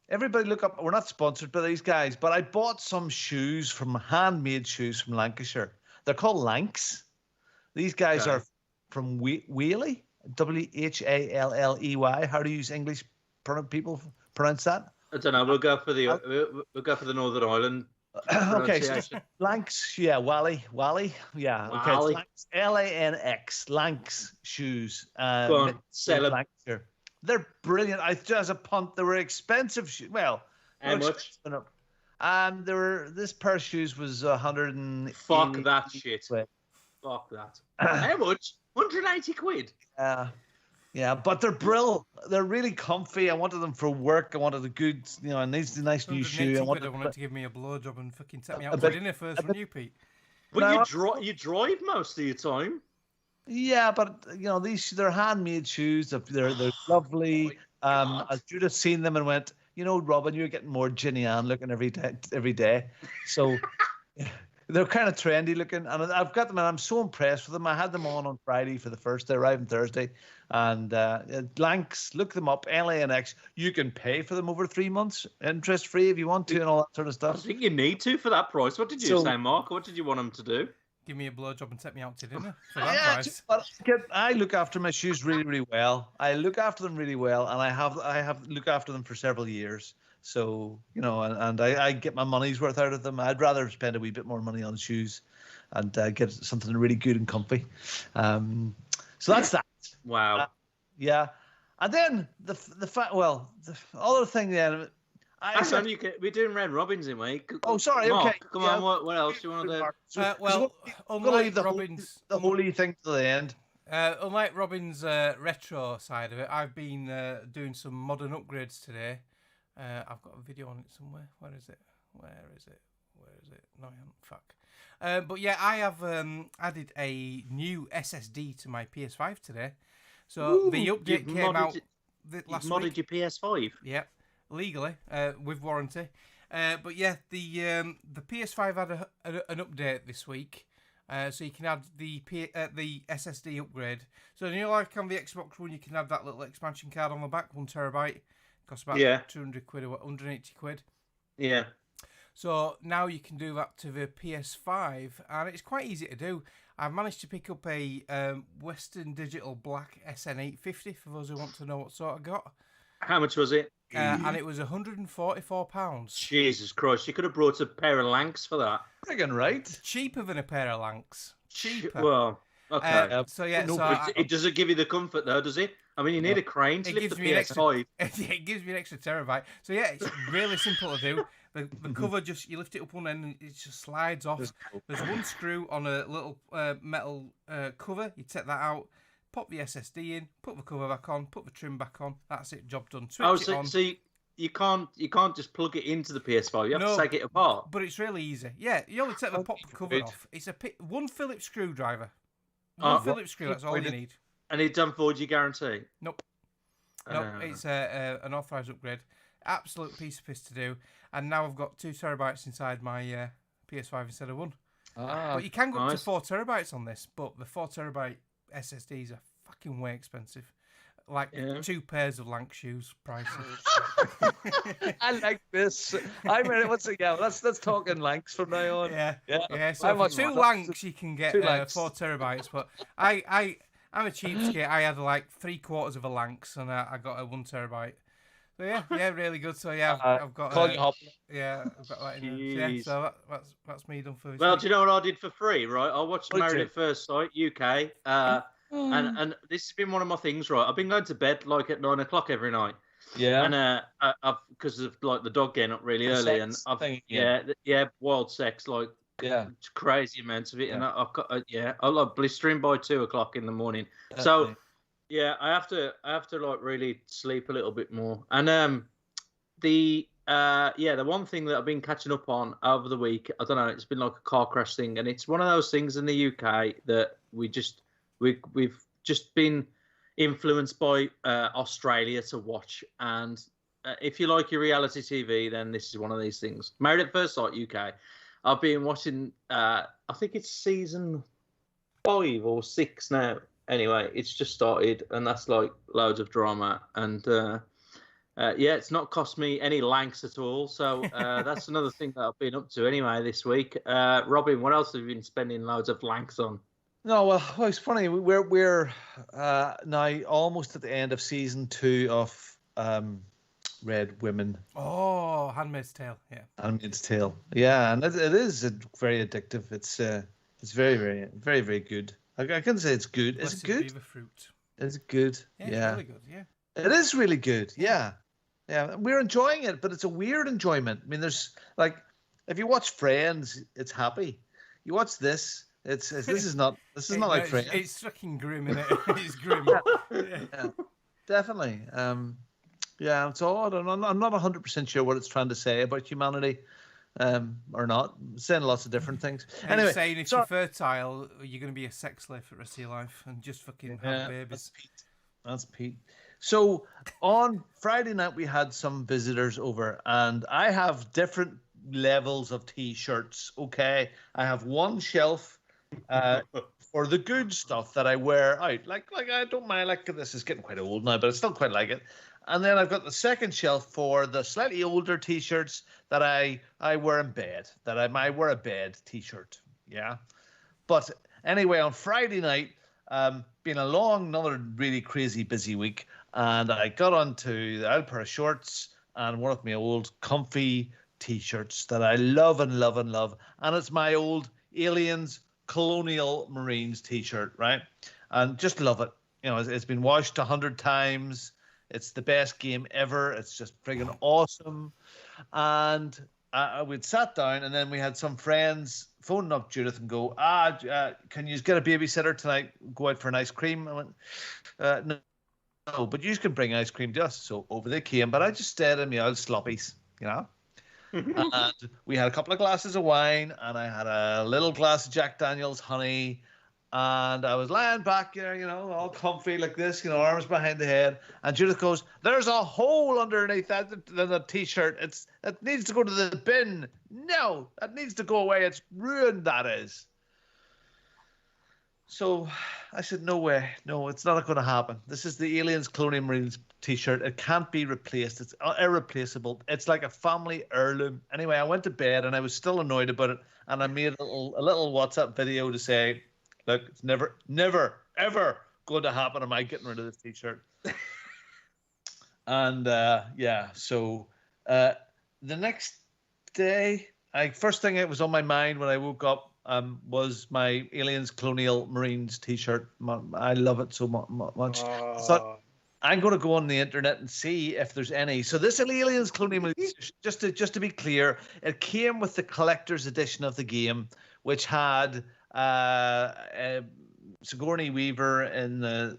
Speaker 2: everybody look up. We're not sponsored by these guys, but I bought some handmade shoes from Lancashire. They're called Lancs. These guys are from Whaley, Whalley. How do you use English people pronounce that?
Speaker 3: I don't know. We'll go for the Northern Ireland.
Speaker 2: Okay, so Lancs, yeah, Wally, yeah. Okay,
Speaker 3: Wally.
Speaker 2: Lancs, Lanx, Lancs shoes.
Speaker 3: Go on, sell them.
Speaker 2: They're brilliant. As a punt, they were expensive shoes. Well,
Speaker 3: how much?
Speaker 2: This pair of shoes was 100.
Speaker 3: Fuck that shit. Fuck that. How much? 180 quid.
Speaker 2: Yeah, but they're brilliant. They're really comfy. I wanted them for work. I wanted a good, and these nice new shoe.
Speaker 1: I wanted to give me a blowjob and fucking set me out for dinner first from you, Pete.
Speaker 3: But you drive most of your time.
Speaker 2: Yeah, but they're handmade shoes. They're lovely. I should have seen them and went, Robin, you're getting more Ginny Ann looking every day. So they're kind of trendy looking, and I've got them, and I'm so impressed with them. I had them on Friday for the first. They arrived on Thursday, and Lancs, look them up, LANX. You can pay for them over 3 months, interest free if you want to, and all that sort of stuff.
Speaker 3: I think you need to for that price. What did you say, Mark? What did you want them to do?
Speaker 1: Give me a blowjob and take me out to dinner for that price.
Speaker 2: I look after my shoes really, really well. I look after them really well, and I have looked after them for several years. So, and I get my money's worth out of them. I'd rather spend a wee bit more money on shoes and get something really good and comfy. So that's that.
Speaker 3: Wow.
Speaker 2: Yeah. And then the other thing then,
Speaker 3: we're doing round robins in week.
Speaker 2: Oh, sorry.
Speaker 3: Mark,
Speaker 2: okay.
Speaker 3: Come on. What else do you want to do?
Speaker 1: Well, unlike Robin's,
Speaker 2: the holy thing to the end.
Speaker 1: Unlike Robin's retro side of it, I've been doing some modern upgrades today. I've got a video on it somewhere. Where is it? No, I haven't. Fuck. But yeah, I have added a new SSD to my PS5 today. So the update came out last week.
Speaker 3: Modded your PS5?
Speaker 1: Yeah, legally, with warranty. But yeah, the PS5 had an update this week. So you can add the SSD upgrade. So like on the Xbox One, you can add that little expansion card on the back, 1 terabyte. Costs about 200 quid or 180 quid.
Speaker 3: Yeah.
Speaker 1: So now you can do that to the PS5, and it's quite easy to do. I've managed to pick up a Western Digital Black SN850 for those who want to know what sort I got.
Speaker 3: How much was it?
Speaker 1: And it was £144.
Speaker 3: Jesus Christ! You could have brought a pair of Lancs for that.
Speaker 2: Friggin' right.
Speaker 1: Cheaper than a pair of Lancs. Cheaper.
Speaker 3: Well, okay.
Speaker 1: So yeah,
Speaker 3: no,
Speaker 1: so
Speaker 3: it doesn't give you the comfort though, does it? I mean, you need a crane to lift the PS5.
Speaker 1: It gives me an extra terabyte. So yeah, it's really simple to do. The cover you lift it up one end and it just slides off. There's one screw on a little metal cover. You take that out, pop the SSD in, put the cover back on, put the trim back on. That's it, job done. Switch it on.
Speaker 3: So you can't just plug it into the PS5. You have to take it apart.
Speaker 1: But it's really easy. Yeah, you only take the pop cover off. It's one Phillips screwdriver. One Phillips screw. That's all you need.
Speaker 3: And it doesn't void your guarantee.
Speaker 1: Nope. Nope. It's an authorised upgrade. Absolute piece of piss to do. And now I've got 2 terabytes inside my PS5 instead of 1. But you can go up to 4 terabytes on this, but the 4 terabyte SSDs are fucking way expensive. Like 2 pairs of Lanc shoes prices.
Speaker 2: I like this. I mean, let's talk in Lancs from now on.
Speaker 1: Yeah. So for 2 Lancs you can get 4 terabytes. But I'm a cheapskate. I had like 3/4 of a Lancs and I got a 1 terabyte. So yeah, really good. So yeah, I've got. I've got that in there. So that's me done for this week.
Speaker 3: Do you know what I did for free? Right, I watched Married at First Sight UK, and this has been one of my things. Right, I've been going to bed like at 9 o'clock every night.
Speaker 2: Yeah.
Speaker 3: And I've because of like the dog getting up really early, and I've wild sex like crazy amounts of it, and I've got I love blistering by 2 o'clock in the morning. So. Yeah, I have to like really sleep a little bit more. And the one thing that I've been catching up on over the week, I don't know, it's been like a car crash thing, and it's one of those things in the UK that we've just been influenced by Australia to watch. And if you like your reality TV, then this is one of these things. Married at First Sight UK. I've been watching. I think it's season 5 or 6 now. Anyway, it's just started, and that's like loads of drama. And it's not cost me any Lancs at all. So that's another thing that I've been up to anyway this week. Robin, what else have you been spending loads of Lancs on?
Speaker 2: No, well, it's funny. We're now almost at the end of season 2 of Red Women.
Speaker 1: Oh, Handmaid's Tale. Yeah.
Speaker 2: Handmaid's Tale. Yeah, and it is very addictive. It's very, very, very, very good. I can say it's good. Is it good?
Speaker 1: The fruit.
Speaker 2: Is it good?
Speaker 1: Yeah. It's really good. Yeah.
Speaker 2: It is really good. Yeah. Yeah. We're enjoying it, but it's a weird enjoyment. I mean, there's like, if you watch Friends, it's happy. You watch this, this is not like Friends.
Speaker 1: It's fucking grim, isn't it? It's grim.
Speaker 2: Yeah. Definitely. It's odd. I'm not 100% sure what it's trying to say about humanity. Or not. It's saying lots of different things. Anyway,
Speaker 1: saying if you're fertile, you're going to be a sex slave for the rest of your life and just fucking have babies.
Speaker 2: That's Pete. So on Friday night we had some visitors over, and I have different levels of T-shirts. Okay, I have one shelf for the good stuff that I wear out. Like I don't mind. Like this is getting quite old now, but I still quite like it. And then I've got the second shelf for the slightly older T-shirts that I wear in bed, that I wear a bed T-shirt. Yeah. But anyway, on Friday night, been another really crazy busy week, and I got onto the old pair of shorts and one of my old comfy T-shirts that I love and love and love. And it's my old Aliens Colonial Marines T-shirt, right? And just love it. You know, it's been washed 100 times. It's the best game ever. It's just friggin' awesome. And we'd sat down, and then we had some friends phoning up Judith and go, can you get a babysitter tonight? Go out for an ice cream? I went, no, but you can bring ice cream to us. So over they came, but I just stayed in my old sloppies, you know. And we had a couple of glasses of wine, and I had a little glass of Jack Daniel's honey, and I was lying back there, you know, all comfy like this, you know, arms behind the head. And Judith goes, "There's a hole underneath that T-shirt. It needs to go to the bin. No, that needs to go away. It's ruined, that is." So I said, "No way. No, it's not going to happen. This is the Aliens Colonial Marines T-shirt. It can't be replaced. It's irreplaceable. It's like a family heirloom." Anyway, I went to bed, and I was still annoyed about it. And I made a little WhatsApp video to say, "Look, it's never, ever going to happen. Am I getting rid of this T-shirt?" And so the next day, first thing that was on my mind when I woke up was my Aliens Colonial Marines T-shirt. I love it so much. So I'm going to go on the internet and see if there's any. So this Aliens Colonial Marines, just to be clear, it came with the collector's edition of the game, which had Sigourney Weaver in the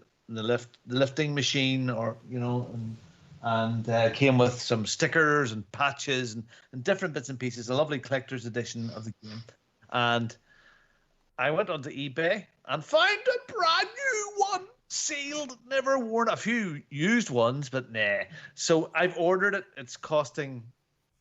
Speaker 2: lifting machine, or you know, and came with some stickers and patches and different bits and pieces. A lovely collector's edition of the game. And I went onto eBay and found a brand new one, sealed, never worn. A few used ones, but nah. So I've ordered it. It's costing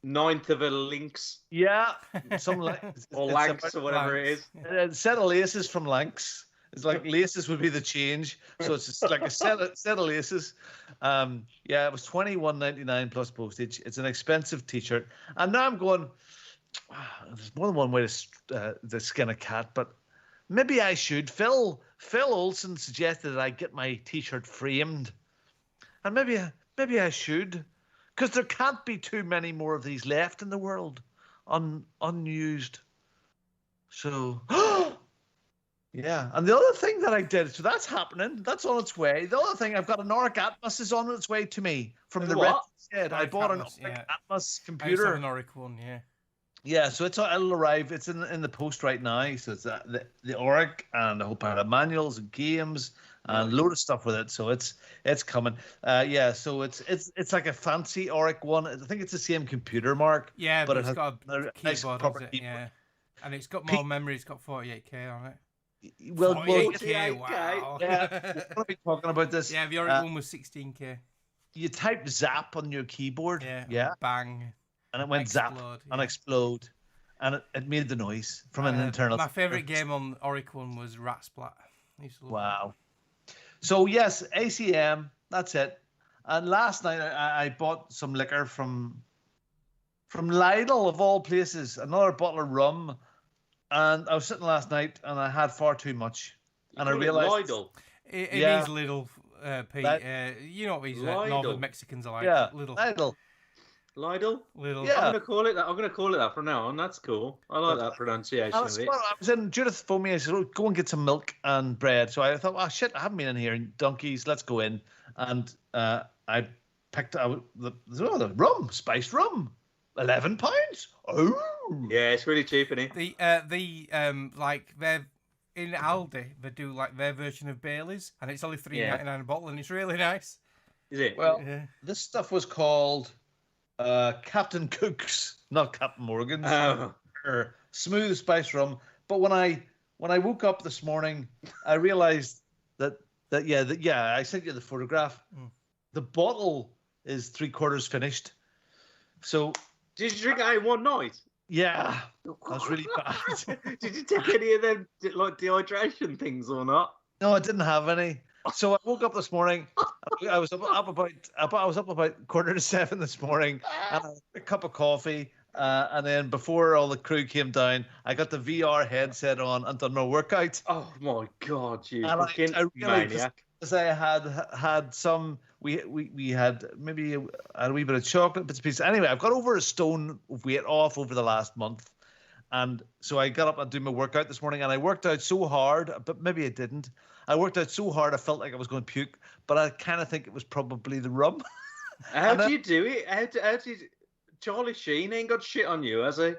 Speaker 3: 9th of a Lynx.
Speaker 2: Yeah, some
Speaker 3: or Lanx or whatever it is.
Speaker 2: A set of laces from Lanx. It's like laces would be the change, so it's just like a set of laces. Yeah, it was $21.99 plus postage. It's an expensive T-shirt, and now I'm going. There's more than one way to skin a cat, but maybe I should. Phil Olsen suggested that I get my T-shirt framed, and maybe I should, because there can't be too many more of these left in the world, unused. So. Yeah, and the other thing that I did, so that's happening. That's on its way. The other thing, I've got an Auric Atmos is on its way to me from the Red Shed. I bought an Auric Atmos computer.
Speaker 1: I have an Auric one, yeah.
Speaker 2: Yeah, so it'll arrive. It's in the post right now. So it's the Auric and a whole pile of manuals and games and a load of stuff with it. So it's coming. Yeah, so it's like a fancy Auric one. I think it's the same computer, Mark.
Speaker 1: Yeah, but it's got a keyboard,
Speaker 2: nice proper
Speaker 1: keyboard. Yeah, and it's got more memory. It's got 48K on it.
Speaker 2: Well,
Speaker 1: 48K, wow.
Speaker 2: Yeah, we're going to be talking about this.
Speaker 1: Yeah, the Auric one was 16K.
Speaker 2: You typed zap on your keyboard. Yeah.
Speaker 1: Bang.
Speaker 2: And it went zap and explode. And it made the noise from an internal.
Speaker 1: My favourite game on Auric one was Rat Splat.
Speaker 2: Wow. So, yes, ACM, that's it. And last night I bought some liquor from Lidl, of all places, another bottle of rum. And I was sitting last night, and I had far too much, and I realized
Speaker 3: Lidl.
Speaker 1: It means little, Pete. You know what these northern Mexicans are like.
Speaker 2: Yeah,
Speaker 1: little.
Speaker 3: Lidl.
Speaker 1: Little.
Speaker 2: Yeah.
Speaker 3: I'm gonna call it that from now on. That's cool. I like that pronunciation of it.
Speaker 2: I was in. Judith phoned me. I said, "Go and get some milk and bread." So I thought, "Oh shit, I haven't been in here. Donkeys, let's go in." And I picked out the rum, spiced rum. £11. Oh,
Speaker 3: yeah, it's really cheap, isn't
Speaker 1: it? Like they're in Aldi, they do like their version of Bailey's, and it's only $3.99 a bottle, and it's really nice.
Speaker 3: Is it?
Speaker 2: Well, this stuff was called Captain Cook's, not Captain Morgan's. Smooth spice rum. But when I woke up this morning, I realized that I sent you the photograph. The bottle is 3/4 finished. So.
Speaker 3: Did you drink it in one night?
Speaker 2: Yeah, that's really bad.
Speaker 3: Did you take any of them like dehydration things or not?
Speaker 2: No, I didn't have any. So I woke up this morning. I was up about 7:15 this morning, and I had a cup of coffee. And then before all the crew came down, I got the VR headset on and done my workout.
Speaker 3: Oh my god, you
Speaker 2: and
Speaker 3: fucking maniac!
Speaker 2: As I had some, we had maybe a wee bit of chocolate bits and pieces. Anyway, I've got over a stone of weight off over the last month, And so I got up and do my workout this morning, and I worked out so hard, but maybe I didn't. I worked out so hard I felt like I was going to puke, but I kind of think it was probably the rum.
Speaker 3: How do you do it? How do you... Charlie Sheen ain't got shit on you, has he?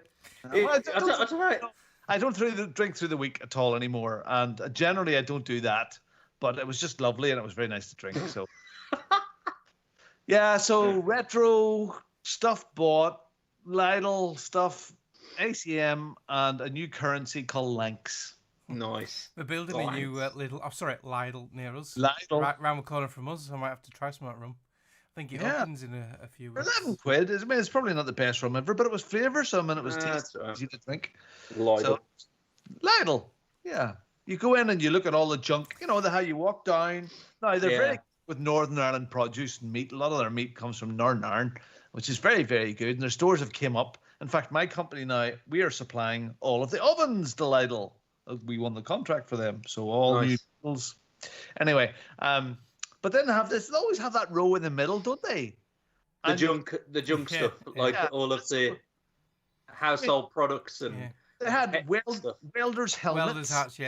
Speaker 3: I don't know.
Speaker 2: I don't drink through the week at all anymore, and generally I don't do that. But it was just lovely, and it was very nice to drink. So, yeah. So retro stuff bought, Lidl stuff, ACM, and a new currency called Lynx.
Speaker 3: Nice.
Speaker 1: We're building a new Lidl near us.
Speaker 2: Lidl.
Speaker 1: Right round the corner from us. I might have to try some of that rum. I think it opens in a few weeks.
Speaker 2: £11. I mean, it's probably not the best rum ever, but it was flavoursome and it was tasty, easy to drink.
Speaker 3: Lidl.
Speaker 2: So, Lidl. Yeah. You go in and you look at all the junk. You know, how you walk down. Now, they're very good with Northern Ireland produce and meat. A lot of their meat comes from Northern Ireland, which is very, very good. And their stores have came up. In fact, my company now, we are supplying all of the ovens to Lidl. We won the contract for them. So all new models. Anyway, but then they always have that row in the middle, don't they?
Speaker 3: The junk stuff, like all of the household products and...
Speaker 2: They had welders' helmets.
Speaker 1: Welders' hats,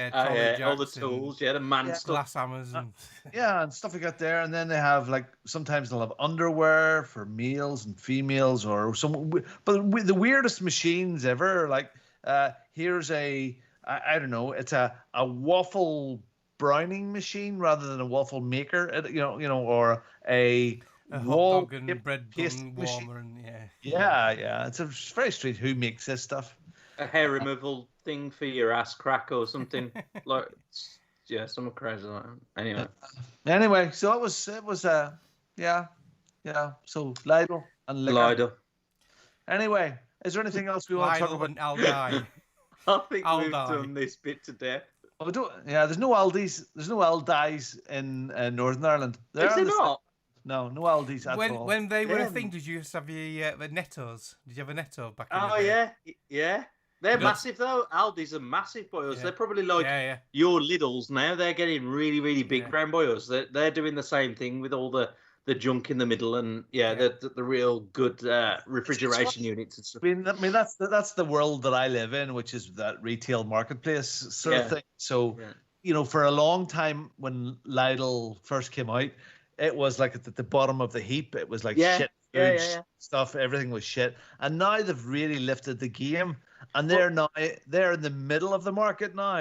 Speaker 3: all the tools, the man stuff.
Speaker 1: Glass hammers. And...
Speaker 2: and stuff like that there. And then they have, sometimes they'll have underwear for males and females or some... But the weirdest machines ever, here's I don't know, it's a waffle browning machine rather than a waffle maker, or a
Speaker 1: hot
Speaker 2: wall
Speaker 1: dog and bread bun warmer. And,
Speaker 2: yeah. It's very strange who makes this stuff.
Speaker 3: A hair removal thing for your ass crack or something something crazy like that.
Speaker 2: Anyway, so it was So Lidl and liquor.
Speaker 3: Lidl.
Speaker 2: Anyway, is there anything else we want to talk about?
Speaker 1: I'll die.
Speaker 3: I think we've done this bit to death.
Speaker 2: There's no Aldis. There's no Aldis in Northern Ireland.
Speaker 3: Is there not?
Speaker 2: No Aldis at all.
Speaker 1: When they were a thing, did you used to have the Nettos? Did you have a Netto back in the day?
Speaker 3: Yeah. They're massive though. Aldi's are massive by us.
Speaker 1: Yeah.
Speaker 3: They're probably like your Lidls now. They're getting really, really big round by us. They're doing the same thing with all the junk in the middle and the real good refrigeration units and stuff.
Speaker 2: I mean that's the world that I live in, which is that retail marketplace sort of thing. So for a long time when Lidl first came out, it was like at the bottom of the heap. It was like shit food stuff. Everything was shit. And now they've really lifted the game. And they're in the middle of the market now.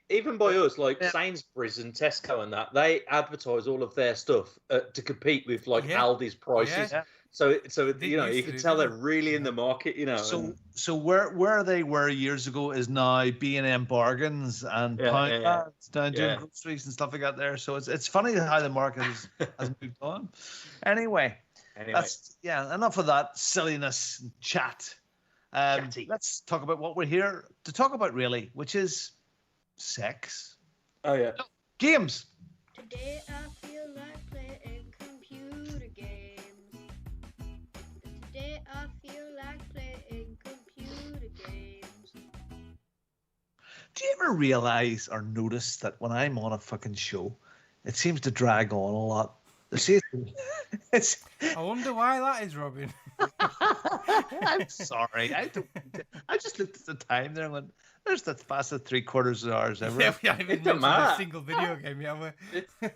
Speaker 3: Even by us, Sainsbury's and Tesco and that, they advertise all of their stuff to compete with Aldi's prices. Yeah. So you can tell they're really in the market.
Speaker 2: So where they were years ago is now B&M bargains and pounds down doing groceries and stuff like that there. So it's funny how the market has moved on. Anyway, that's enough of that silliness and chat. Let's talk about what we're here to talk about, really, which is sex.
Speaker 3: Oh, yeah.
Speaker 2: No, games.
Speaker 10: Today I feel like playing computer games. Today I feel like playing computer games.
Speaker 2: Do you ever realize or notice that when I'm on a fucking show, it seems to drag on a lot?
Speaker 1: I wonder why that is, Robin.
Speaker 2: I'm sorry. I just looked at the time there and went, there's the fastest 3/4 hours ever.
Speaker 1: Yeah, we haven't even mentioned a single video game yet.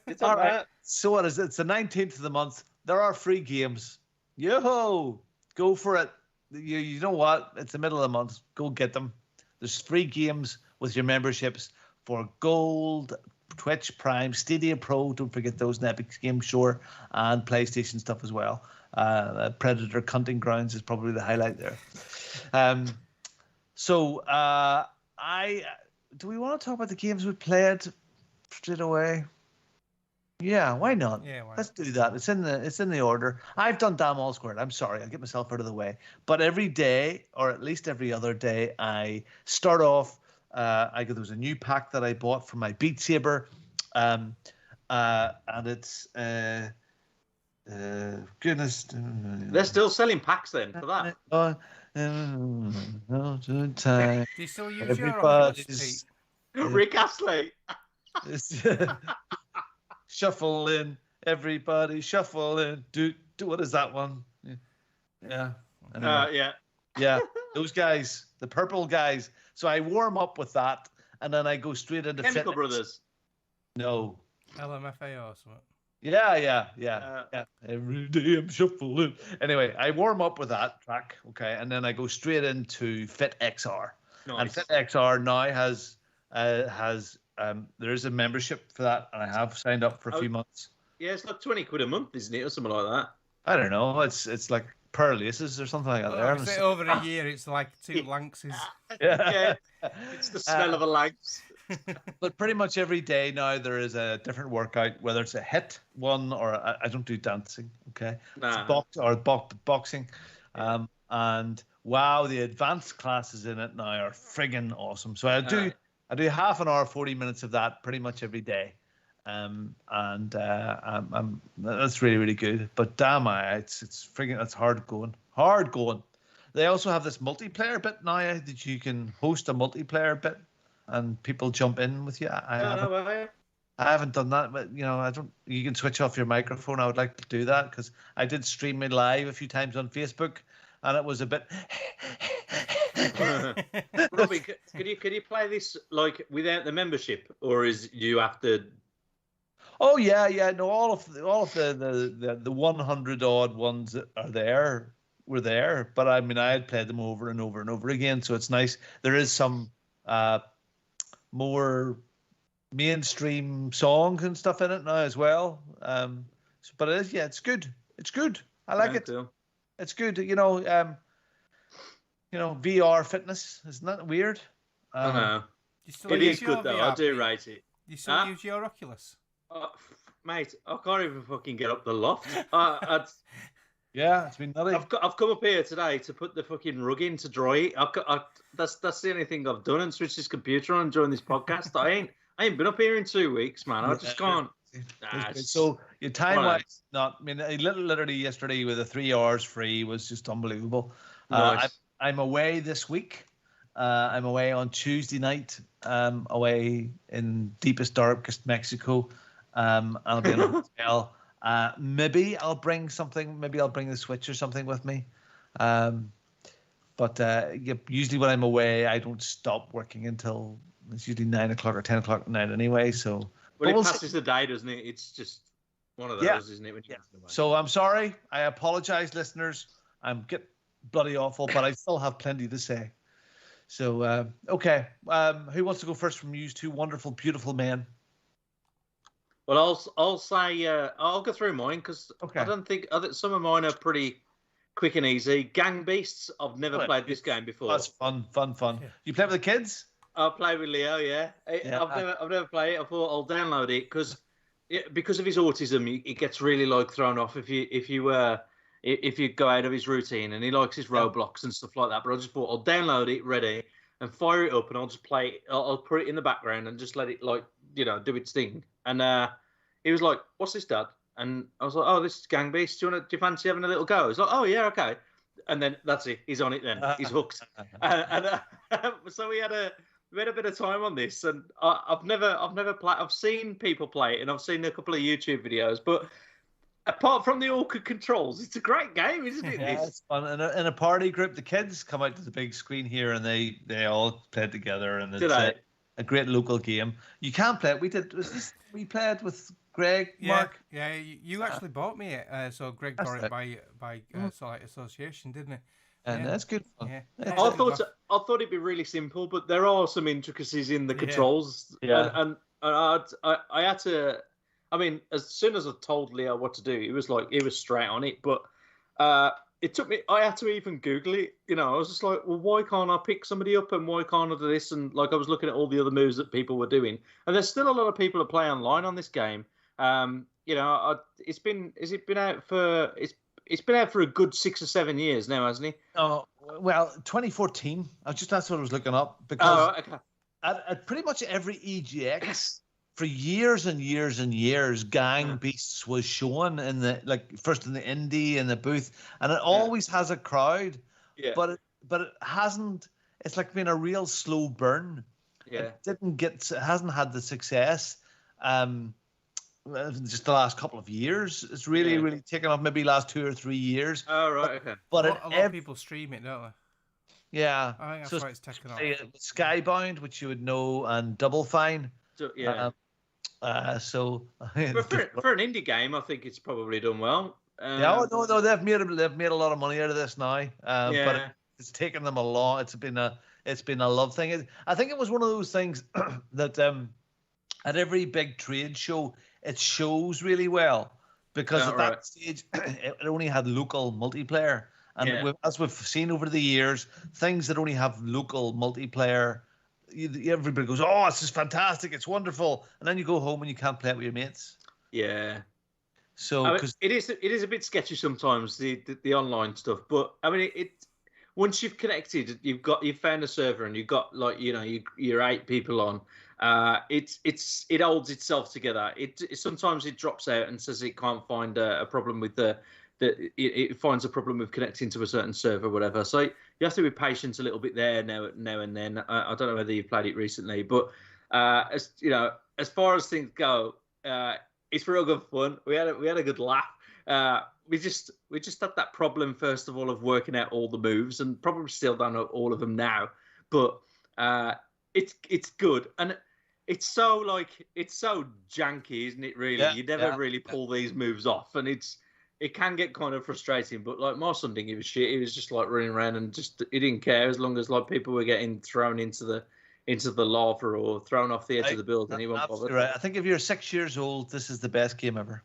Speaker 3: It's
Speaker 2: all right. So what is it? It's the 19th of the month. There are free games. Yo-ho! Go for it. You know what? It's the middle of the month. Go get them. There's free games with your memberships for Gold, Twitch Prime, Stadia Pro, don't forget those, and Epic Game Store, and PlayStation stuff as well. Predator Hunting Grounds is probably the highlight there. Do we want to talk about the games we played straight away? Yeah, why not?
Speaker 1: Yeah, why
Speaker 2: Let's do that. It's in the order. I've done Damn All Squared. I'm sorry, I'll get myself out of the way. But every day, or at least every other day, I start off. There was a new pack that I bought for my Beat Saber, and it's goodness.
Speaker 3: They're still selling packs then for that.
Speaker 1: Do you still use your Oculus, Pete?
Speaker 3: Rick Astley.
Speaker 2: Shuffle in, everybody shuffle in. Do what is that one? Yeah.
Speaker 3: Yeah.
Speaker 2: Yeah, those guys, the purple guys. So I warm up with that, and then I go straight into
Speaker 3: Chemical
Speaker 2: fitness.
Speaker 3: Brothers.
Speaker 2: No.
Speaker 1: LMFAO or something.
Speaker 2: Yeah. Every day I'm shuffling. Anyway, I warm up with that track, okay, and then I go straight into Fit XR.
Speaker 3: Nice.
Speaker 2: And Fit XR now has there is a membership for that, and I have signed up for a few months.
Speaker 3: Yeah, it's like 20 quid a month, isn't it, or something like that?
Speaker 2: I don't know. It's like pearl laces or something like that.
Speaker 1: Well, say over a year, it's like 2 Lanxes.
Speaker 2: Yeah.
Speaker 3: It's the smell of a Lanx.
Speaker 2: But pretty much every day now there is a different workout, whether it's a HIIT one or I don't do dancing, okay?
Speaker 3: Nah.
Speaker 2: It's boxing. And wow, the advanced classes in it now are friggin' awesome. So I do half an hour, 40 minutes of that pretty much every day. That's really, really good. But damn, it's friggin' it's hard going. They also have this multiplayer bit now that you can host a multiplayer bit and people jump in with you. I haven't done that, but I don't. You can switch off your microphone. I would like to do that because I did stream it live a few times on Facebook, and it was a bit.
Speaker 3: Robbie, could you play this like without the membership, or is you have to?
Speaker 2: Oh yeah. No, all of the 100 odd ones that are there were there, but I mean I had played them over and over and over again, so it's nice. There is some more mainstream songs and stuff in it now as well. But it is, it's good. It's good. I like it.
Speaker 3: Cool.
Speaker 2: It's good. VR fitness, isn't that weird?
Speaker 3: I know. It is good though. I do rate it.
Speaker 1: You still use your Oculus?
Speaker 3: Mate, I can't even fucking get up the loft.
Speaker 2: Yeah, it's been nutty.
Speaker 3: I've come up here today to put the fucking rug in to dry it. That's the only thing I've done and switched this computer on during this podcast. I ain't been up here in 2 weeks, man. I just can't.
Speaker 2: So your time wise, literally yesterday with the 3 hours free was just unbelievable.
Speaker 3: Nice.
Speaker 2: I'm away this week. I'm away on Tuesday night. Away in deepest, darkest Mexico. I'll be in a hotel. Maybe I'll bring something. Maybe I'll bring the Switch or something with me. But usually when I'm away, I don't stop working until it's usually 9 o'clock or 10 o'clock at night anyway. So
Speaker 3: it passes the day, doesn't it? It's just one of those, isn't it? When
Speaker 2: So I'm sorry. I apologize, listeners. I'm getting bloody awful, but I still have plenty to say. So okay, who wants to go first from you two wonderful, beautiful men?
Speaker 3: Well, I'll say I'll go through mine because I don't think some of mine are pretty quick and easy. Gang Beasts. I've never played this game before.
Speaker 2: That's fun. Yeah. You play with the kids?
Speaker 3: I play with Leo. Yeah. I've never played it. I thought I'll download it because of his autism. He gets really thrown off if you go out of his routine, and he likes his Roblox and stuff like that. But I just thought I'll download it, ready, and fire it up, and I'll just play it. I'll put it in the background and just let it do its thing. And he was like, "What's this, Dad?" And I was like, "Oh, this is Gang Beasts. Do you fancy having a little go?" He's like, "Oh yeah, okay." And then that's it. He's on it. Then he's hooked. So we had a bit of time on this, and I've never played. I've seen people play it, and I've seen a couple of YouTube videos, but apart from the awkward controls, it's a great game, isn't it?
Speaker 2: Yeah, it's fun. In a party group, the kids come out to the big screen here, and they all play together, and it's a great local game. You can play it. We played with Greg, Mark.
Speaker 1: Yeah, you actually bought me it. So Greg bought it by Solid Association, didn't he?
Speaker 2: And that's good fun.
Speaker 1: Yeah.
Speaker 3: I thought it'd be really simple, but there are some intricacies in the controls.
Speaker 2: Yeah.
Speaker 3: And I had to. I mean, as soon as I told Leo what to do, he was straight on it. But it took me. I had to even Google it. I was just like, well, why can't I pick somebody up and why can't I do this? And I was looking at all the other moves that people were doing, and there's still a lot of people that play online on this game. It's been out for a good 6 or 7 years now, hasn't it?
Speaker 2: Oh well, 2014. That's what I was looking up because at pretty much every EGX. For years and years and years, Gang Beasts was shown in the first in the indie in the booth, and it always has a crowd. Yeah. But it hasn't. It's like been a real slow burn.
Speaker 3: Yeah.
Speaker 2: It hasn't had the success. Just the last couple of years, it's really taken off. Maybe last 2 or 3 years.
Speaker 3: Oh right, okay.
Speaker 1: But a lot of people stream it, don't
Speaker 2: Yeah.
Speaker 1: I think that's
Speaker 2: So
Speaker 1: why it's taken off.
Speaker 2: Skybound, which you would know, and Double Fine.
Speaker 3: So, yeah.
Speaker 2: So
Speaker 3: But for an indie game, I think it's probably done well.
Speaker 2: yeah, no, they've made a lot of money out of this now. But
Speaker 3: Yeah.
Speaker 2: it's taken them a long. It's been a love thing. I think it was one of those things that at every big trade show it shows really well because
Speaker 3: Oh,
Speaker 2: at that
Speaker 3: right.
Speaker 2: stage it only had local multiplayer, and
Speaker 3: Yeah.
Speaker 2: as we've seen over the years, things that only have local multiplayer. Everybody goes, "Oh, this is fantastic! It's wonderful!" And then you go home and you can't play it with your mates.
Speaker 3: Yeah.
Speaker 2: So,
Speaker 3: I mean,
Speaker 2: because
Speaker 3: it is a bit sketchy sometimes, the online stuff. But I mean, it once you've connected, you've found a server and you've got like you're 8 people on. It holds itself together. Sometimes it drops out and says it can't find a problem with it finds a problem with connecting to a certain server, or whatever. So you have to be patient a little bit there now and then. I don't know whether you've played it recently, but as you know, as far as things go, it's real good fun. We had a good laugh. We just had that problem first of all of working out all the moves, and probably still don't know all of them now. But it's good, and it's so janky, isn't it? Really, you never really pull these moves off, and it can get kind of frustrating. But like my son didn't give a shit. He was just like running around and he didn't care as long as like people were getting thrown into the lava or thrown off the edge of the building. He wasn't bothered.
Speaker 2: Right. I think if you're 6 years old, this is the best game ever.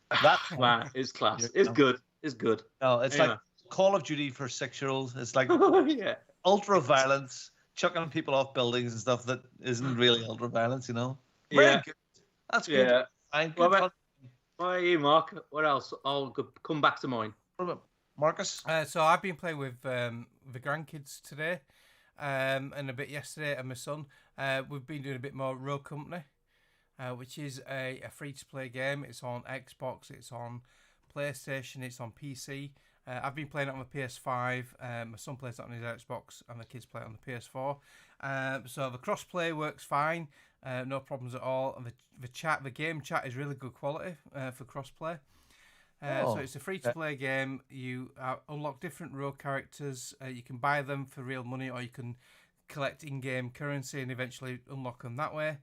Speaker 3: Wow, it's class. It's good. It's good.
Speaker 2: No, it's like Call of Duty for 6-year-olds. It's like
Speaker 3: yeah,
Speaker 2: ultra violence, chucking people off buildings and stuff that isn't really ultra violence,
Speaker 3: Yeah.
Speaker 2: Very good. That's good.
Speaker 3: Yeah.
Speaker 2: Fine.
Speaker 3: What
Speaker 2: Good
Speaker 3: about you, Mark? What else? I'll come back to mine.
Speaker 2: Marcus?
Speaker 1: So I've been playing with the grandkids today, and a bit yesterday, and my son. We've been doing a bit more Rogue Company, which is a free-to-play game. It's on Xbox, it's on PlayStation, it's on PC. I've been playing it on the PS5. My son plays it on his Xbox, and the kids play it on the PS4. So the cross-play works fine, no problems at all. And the game chat is really good quality for cross-play. So it's a free-to-play game. You unlock different Rogue characters. You can buy them for real money, or you can collect in-game currency and eventually unlock them that way.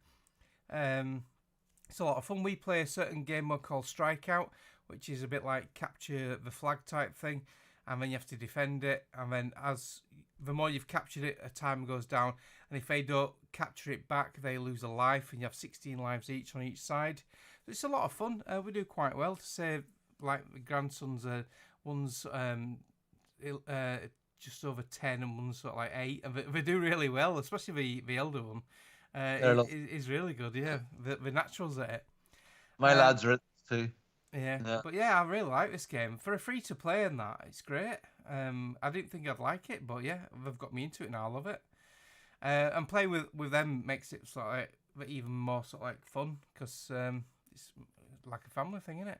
Speaker 1: It's a lot of fun. We play a certain game mode called Strikeout, which is a bit like capture the flag type thing, and then you have to defend it, and then the more you've captured it, a time goes down, and if they don't capture it back, they lose a life, and you have 16 lives each on each side. It's a lot of fun. We do quite well. To say, like, the grandsons, one's just over 10 and one's sort of like 8, and they do really well, especially the elder one. Is really good, yeah. The naturals at it.
Speaker 2: My lads are at it too.
Speaker 1: Yeah, but yeah, I really like this game. For a free-to-play and that, it's great. I didn't think I'd like it, but yeah, they've got me into it now. I love it. And playing with them makes it sort of like even more sort of like fun, because it's like a family thing, isn't it?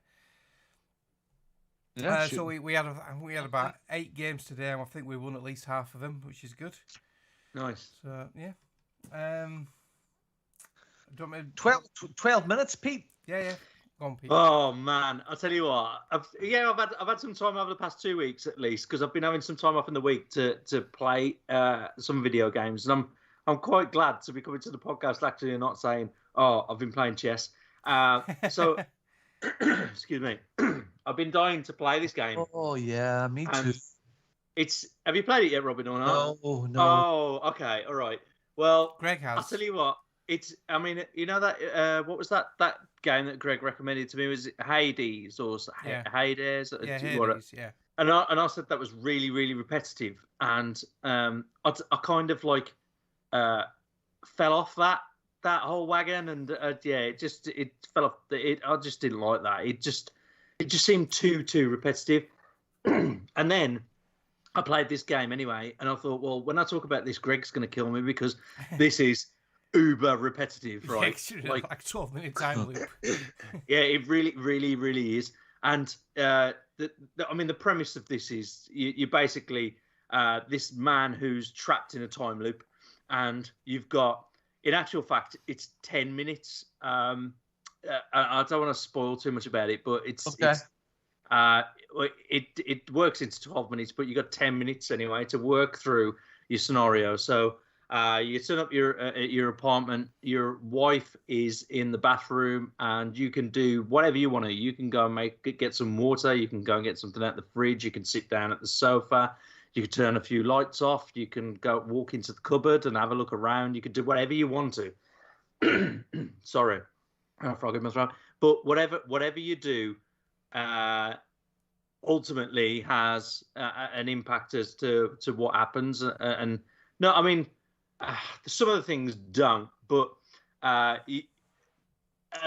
Speaker 2: Yeah,
Speaker 1: so we had about 8 games today, and I think we won at least half of them, which is good.
Speaker 3: Nice.
Speaker 1: So yeah. Do you want me
Speaker 2: 12 minutes, Pete?
Speaker 1: Yeah. Go on, Pete.
Speaker 3: Oh man, I'll tell you what. I've had some time over the past 2 weeks at least, because I've been having some time off in the week to play some video games, and I'm quite glad to be coming to the podcast actually and not saying, "Oh, I've been playing chess." So, excuse me. I've been dying to play this game.
Speaker 2: Oh yeah, me too.
Speaker 3: Have you played it yet, Robin, or not?
Speaker 2: No.
Speaker 3: Oh, okay, all right. Well,
Speaker 1: Greg has.
Speaker 3: I'll tell you what. I mean, you know that what was that game that Greg recommended to me? Was it Hades or Hades?
Speaker 1: Yeah, Hades. Yeah.
Speaker 3: And I said that was really, really repetitive, and I kind of like fell off that whole wagon, and it fell off. I just didn't like that. It just seemed too repetitive. And then I played this game anyway, and I thought, well, when I talk about this, Greg's going to kill me because this is uber repetitive, right?
Speaker 1: Like 12-minute time loop.
Speaker 3: Yeah, it really, really, really is. And I mean, the premise of this is you basically this man who's trapped in a time loop, and you've got, in actual fact, it's 10 minutes. I don't want to spoil too much about it, but it works into 12 minutes, but you got 10 minutes anyway to work through scenario. So you turn up your apartment. Your wife is in the bathroom, and you can do whatever you want to. You can go and get some water. You can go and get something out the fridge. You can sit down at the sofa. You can turn a few lights off. You can go walk into the cupboard and have a look around. You can do whatever you want to. Sorry, frog in my throat. But whatever you do, ultimately has an impact as to what happens. And no, I mean, some of the things don't, but a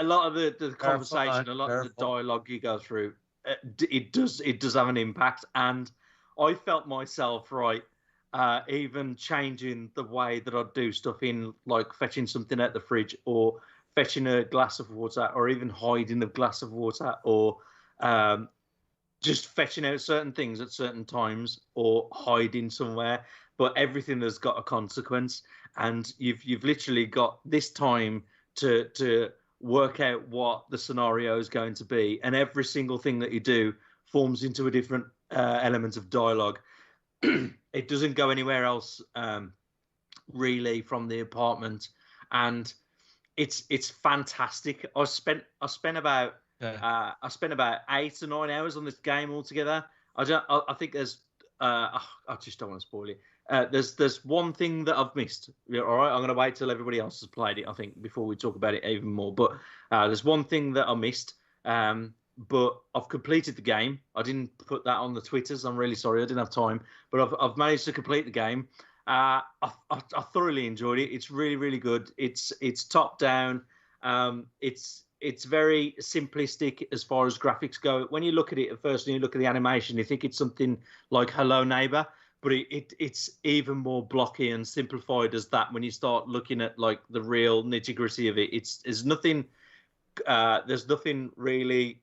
Speaker 3: lot of the conversation, a lot of the dialogue you go through, it does have an impact. And I felt myself even changing the way that I do stuff, in like fetching something out the fridge, or fetching a glass of water, or even hiding a glass of water, or just fetching out certain things at certain times, or hiding somewhere. But everything has got a consequence, and you've literally got this time to work out what the scenario is going to be, and every single thing that you do forms into a different element of dialogue. It doesn't go anywhere else really from the apartment, and it's fantastic. I spent about 8 or 9 hours on this game altogether. I think there's I just don't want to spoil it. There's one thing that I've missed. All right, I'm going to wait till everybody else has played it, I think, before we talk about it even more. But there's one thing that I missed. But I've completed the game. I didn't put that on the Twitters. I'm really sorry. I didn't have time. But I've managed to complete the game. I thoroughly enjoyed it. It's really, really good. It's top down. It's very simplistic as far as graphics go. When you look at it at first and you look at the animation, you think it's something like Hello Neighbor, but it's even more blocky and simplified as that. When you start looking at like the real nitty gritty of it, there's nothing really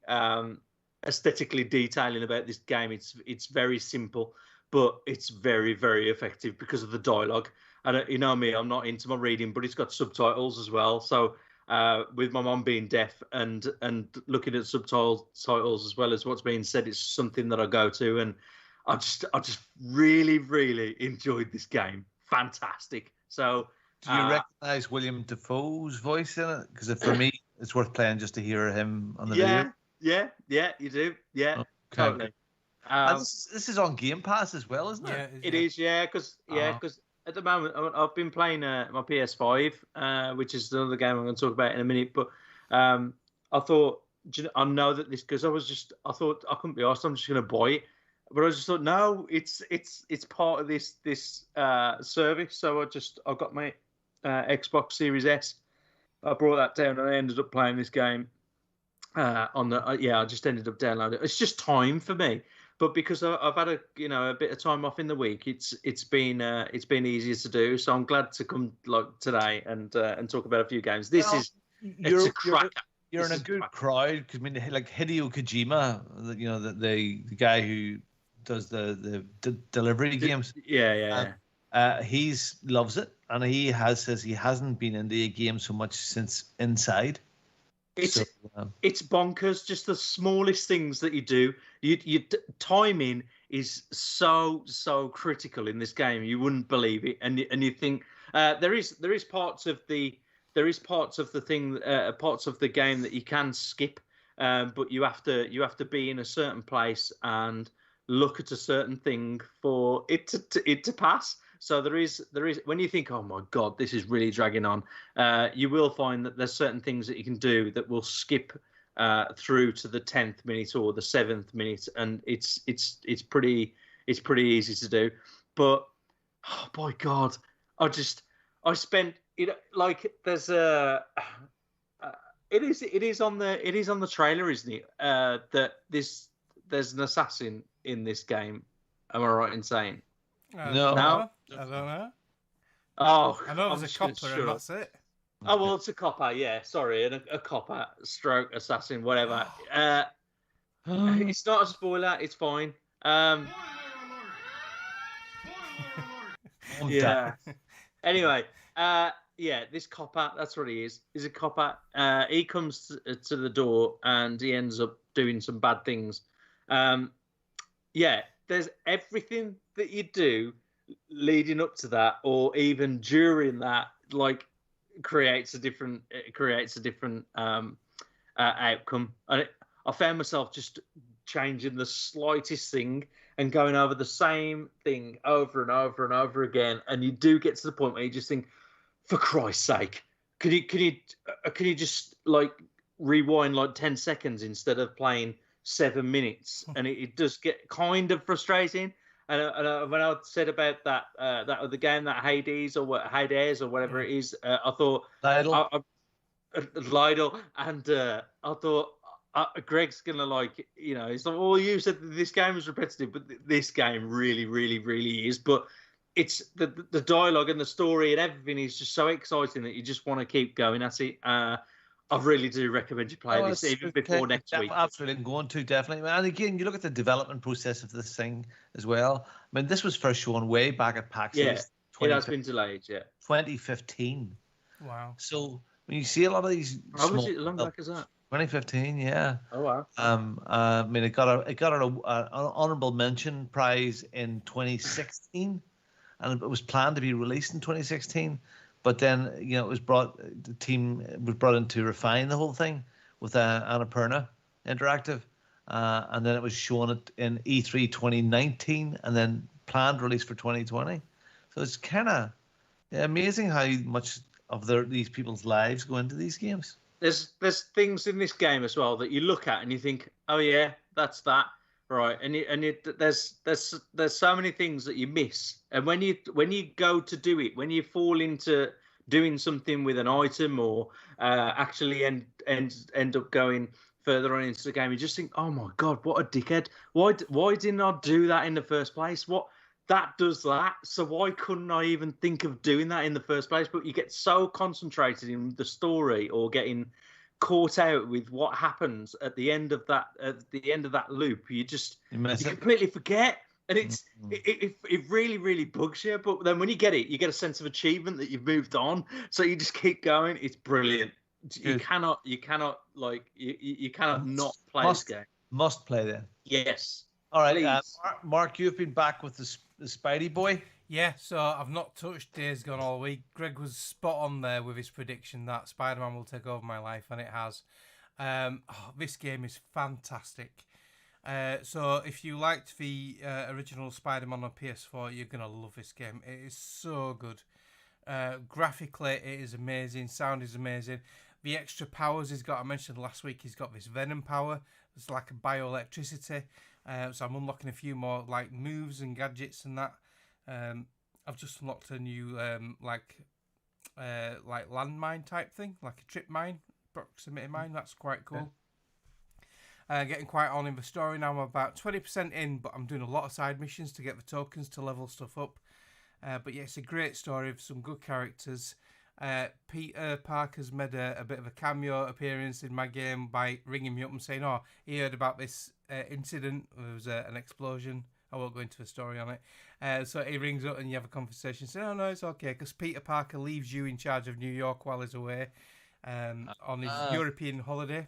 Speaker 3: aesthetically detailing about this game. It's very simple, but it's very, very effective because of the dialogue. And you know me, I'm not into my reading, but it's got subtitles as well. So with my mom being deaf and looking at subtitles as well as what's being said, it's something that I go to, and I just really, really enjoyed this game. Fantastic. So
Speaker 2: do you recognize William Dafoe's voice in it? Because for me, it's worth playing just to hear him on the video.
Speaker 3: Yeah, you do. Yeah,
Speaker 2: okay.
Speaker 3: Totally.
Speaker 2: This is on Game Pass as well, isn't it?
Speaker 3: It is, yeah, because at the moment I've been playing my PS5, which is another game I'm going to talk about in a minute. But I thought, I know that this, because I thought I couldn't be asked. I'm just going to buy it. But I just thought, no, it's part of this service. So I got my Xbox Series S. I brought that down and I ended up playing this game I just ended up downloading it. It's just time for me, but because I've had a bit of time off in the week, it's been easier to do. So I'm glad to come like today and talk about a few games. It's a cracker.
Speaker 2: You're in a good crowd, because I mean, like Hideo Kojima, the guy who does the delivery games.
Speaker 3: Yeah.
Speaker 2: He loves it, and he says he hasn't been into a game so much since Inside.
Speaker 3: It's bonkers. Just the smallest things that you do. You timing is so critical in this game. You wouldn't believe it, and you think there is parts of the game that you can skip, but you have to be in a certain place and look at a certain thing for it to pass. So there is when you think, oh my God, this is really dragging on, you will find that there's certain things that you can do that will skip through to the 10th minute or the 7th minute, and it's pretty easy to do. But oh my God, I spent there's it is on the trailer, isn't it? That there's an assassin in this game. Am I right in saying?
Speaker 2: No,
Speaker 1: I don't know.
Speaker 3: Oh,
Speaker 1: I know there's a copper, and that's it.
Speaker 3: Oh well, it's a copper. Yeah, sorry, and a copper stroke assassin, whatever. It's not a spoiler. It's fine. Yeah. Anyway, this copper, that's what he is. He's a copper. He comes to the door and he ends up doing some bad things. There's everything that you do leading up to that, or even during that, like creates a different outcome. And I found myself just changing the slightest thing and going over the same thing over and over and over again. And you do get to the point where you just think, for Christ's sake, can you just like rewind like 10 seconds instead of playing 7 minutes? And it does get kind of frustrating. And when I said about that other game, that Hades or whatever it is, I thought Lidl, and I thought Greg's gonna like, he's like, oh, you said that this game was repetitive, but this game really, really, really is. But it's the dialogue and the story and everything is just so exciting that you just want to keep going at it. I really do recommend you play this even before next week.
Speaker 2: Absolutely, I'm going to definitely. And again, you look at the development process of this thing as well. I mean, this was first shown way back at PAX East.
Speaker 3: It has been delayed,
Speaker 2: 2015.
Speaker 1: Wow.
Speaker 2: So when you see a lot of these,
Speaker 3: how was it long back as that?
Speaker 2: 2015, yeah.
Speaker 3: Oh wow.
Speaker 2: I mean, it got an honorable mention prize in 2016, and it was planned to be released in 2016. But then, it was the team was brought in to refine the whole thing with Annapurna Interactive. And then it was shown in E3 2019 and then planned release for 2020. So it's kind of amazing how much of these people's lives go into these games.
Speaker 3: There's things in this game as well that you look at and you think, oh yeah, that's that. Right. There's so many things that you miss. And when you go to do it, when you fall into doing something with an item or actually end up going further on into the game, you just think, oh my God, what a dickhead. Why didn't I do that in the first place? That does that. So why couldn't I even think of doing that in the first place? But you get so concentrated in the story or getting caught out with what happens at the end of that loop, you completely forget, and it really, really bugs you. But then when you get it, you get a sense of achievement that you've moved on, so you just keep going. It's brilliant. You cannot not play this game.
Speaker 2: Must play then.
Speaker 3: Yes.
Speaker 2: All right, Mark, you've been back with the Spidey boy.
Speaker 1: Yeah, so I've not touched Days Gone all week. Greg was spot on there with his prediction that Spider-Man will take over my life, and it has. This game is fantastic. So if you liked the original Spider-Man on PS4, you're going to love this game. It is so good. Graphically, it is amazing. Sound is amazing. The extra powers he's got, I mentioned last week, he's got this Venom power. It's like a bioelectricity. So I'm unlocking a few more like moves and gadgets and that. I've just unlocked a new like landmine type thing, like a trip mine, proximity mine. That's quite cool. Getting quite on in the story now. I'm about 20% in, but I'm doing a lot of side missions to get the tokens to level stuff up. But yeah, it's a great story with some good characters. Peter Parker's made a bit of a cameo appearance in my game by ringing me up and saying, oh, he heard about this incident. There was an explosion. I won't go into the story on it. So he rings up and you have a conversation. Say, oh, no, it's okay, because Peter Parker leaves you in charge of New York while he's away on his European holiday,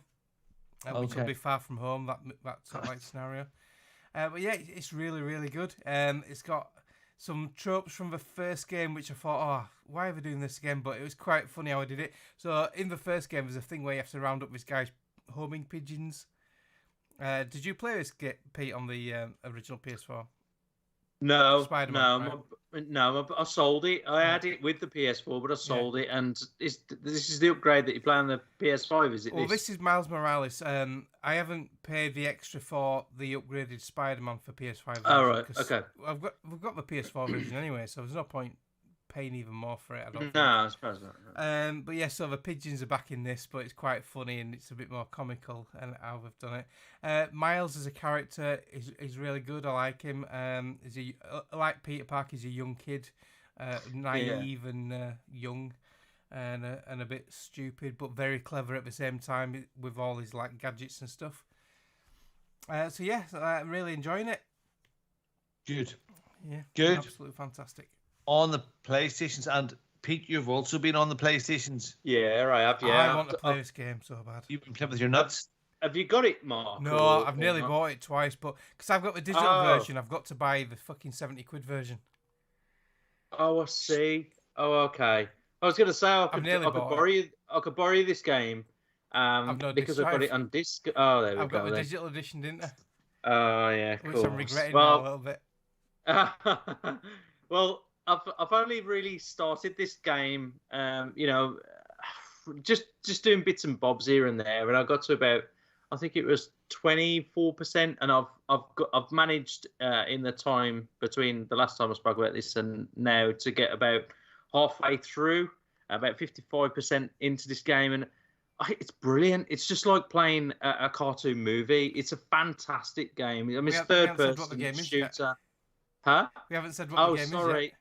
Speaker 1: which will be far from home, that sort of like scenario. But yeah, it's really, really good. It's got some tropes from the first game, which I thought, oh, why are they doing this again? But it was quite funny how I did it. So in the first game, there's a thing where you have to round up this guy's homing pigeons. Did you play this, Pete, on the original PS4?
Speaker 3: No,
Speaker 1: Spider-Man,
Speaker 3: no. I sold it. I had it with the PS4, but I sold it. And this is the upgrade that you play on the PS5, is it?
Speaker 1: Well, this is Miles Morales. I haven't paid the extra for the upgraded Spider-Man for PS5.
Speaker 3: Oh, right. Okay.
Speaker 1: We've got the PS4 version anyway, so there's no point paying even more for it. I don't think.
Speaker 3: No, I suppose not.
Speaker 1: But yeah, so the pigeons are back in this, but it's quite funny and it's a bit more comical and how we've done it. Miles as a character is really good. I like him. Like Peter Parker, he's a young kid, naive and young, and a bit stupid, but very clever at the same time with all his like gadgets and stuff. So yeah, I'm really enjoying it.
Speaker 2: Good.
Speaker 1: Yeah.
Speaker 2: Good.
Speaker 1: Absolutely fantastic.
Speaker 2: On the PlayStations, and Pete, you've also been on the PlayStations.
Speaker 3: Yeah, I have. Yeah,
Speaker 1: I want to play this game so bad.
Speaker 2: You've been playing with your nuts.
Speaker 3: Have you got it, Mark?
Speaker 1: No, I've nearly bought it twice, but because I've got the digital version, I've got to buy the fucking £70 version.
Speaker 3: Oh, I see. Oh, okay. I was going to say I could borrow you this game because I've got it on disc. Oh, there we go.
Speaker 1: I've got the digital edition, didn't I?
Speaker 3: Oh, yeah, cool.
Speaker 1: Which I'm regretting now a little bit.
Speaker 3: Well, I've only really started this game, just doing bits and bobs here and there, and I got to about, I think it was 24%, and I've managed in the time between the last time I spoke about this and now to get about halfway through, about 55% into this game, and it's brilliant. It's just like playing a cartoon movie. It's a fantastic game. I mean, it's third-person shooter. Huh?
Speaker 1: We haven't said what the game is.
Speaker 3: Oh, sorry.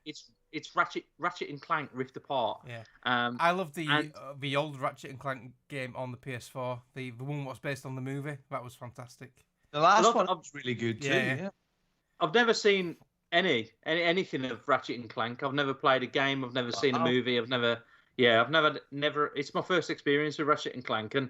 Speaker 3: It's Ratchet and Clank Rift Apart.
Speaker 1: Yeah. I love the old Ratchet and Clank game on the PS4. The one was based on the movie. That was fantastic.
Speaker 2: The last one was really good too. Yeah.
Speaker 3: I've never seen anything of Ratchet and Clank. I've never played a game. I've never seen a movie. I've never. It's my first experience with Ratchet and Clank, and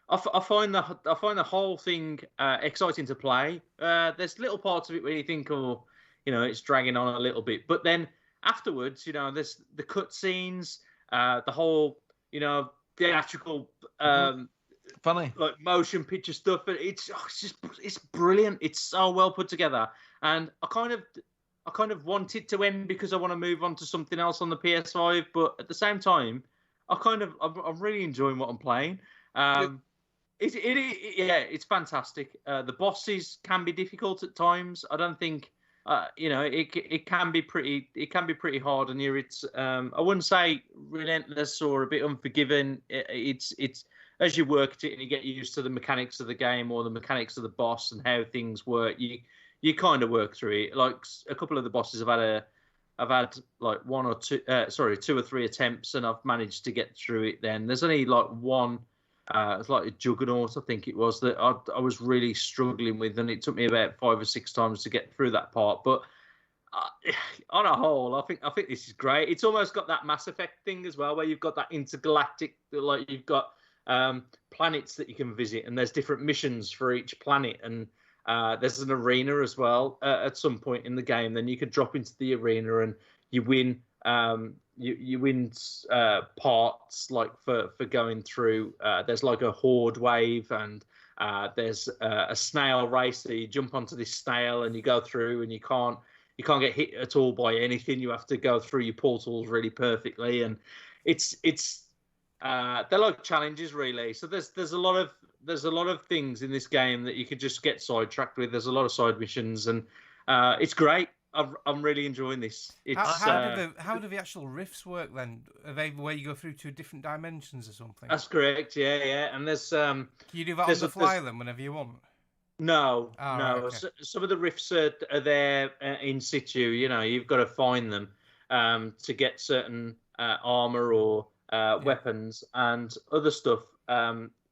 Speaker 3: I find the whole thing exciting to play. There's little parts of it where you think, oh, it's dragging on a little bit, but then afterwards, there's the cutscenes, the whole, theatrical,
Speaker 2: funny,
Speaker 3: like motion picture stuff. It's brilliant. It's so well put together, and I kind of want it to end because I want to move on to something else on the PS5. But at the same time, I'm really enjoying what I'm playing. It's fantastic. The bosses can be difficult at times. I don't think. It can be pretty hard, and it's I wouldn't say relentless or a bit unforgiving. It's as you work at it and you get used to the mechanics of the game or the mechanics of the boss and how things work, you kind of work through it. Like a couple of the bosses I've had like two or three attempts, and I've managed to get through it. Then there's only like one. It's like a Juggernaut, I think it was, that I was really struggling with, and it took me about 5 or 6 times to get through that part. But on a whole, I think this is great. It's almost got that Mass Effect thing as well, where you've got that intergalactic, like you've got planets that you can visit, and there's different missions for each planet, and there's an arena as well at some point in the game. Then you can drop into the arena and you win. You win parts like for going through. There's like a horde wave, and there's a snail race. So you jump onto this snail and you go through, and you can't get hit at all by anything. You have to go through your portals really perfectly, and it's they're like challenges really. So there's a lot of things in this game that you could just get sidetracked with. There's a lot of side missions, and it's great. I'm really enjoying this.
Speaker 1: How do the actual rifts work then? Are they where you go through 2 different dimensions or something?
Speaker 3: That's correct. Yeah. And there's
Speaker 1: Can you do that on the fly then whenever you want?
Speaker 3: No.
Speaker 1: Right, okay.
Speaker 3: Some of the rifts are there in situ. You've got to find them to get certain armor or weapons and other stuff.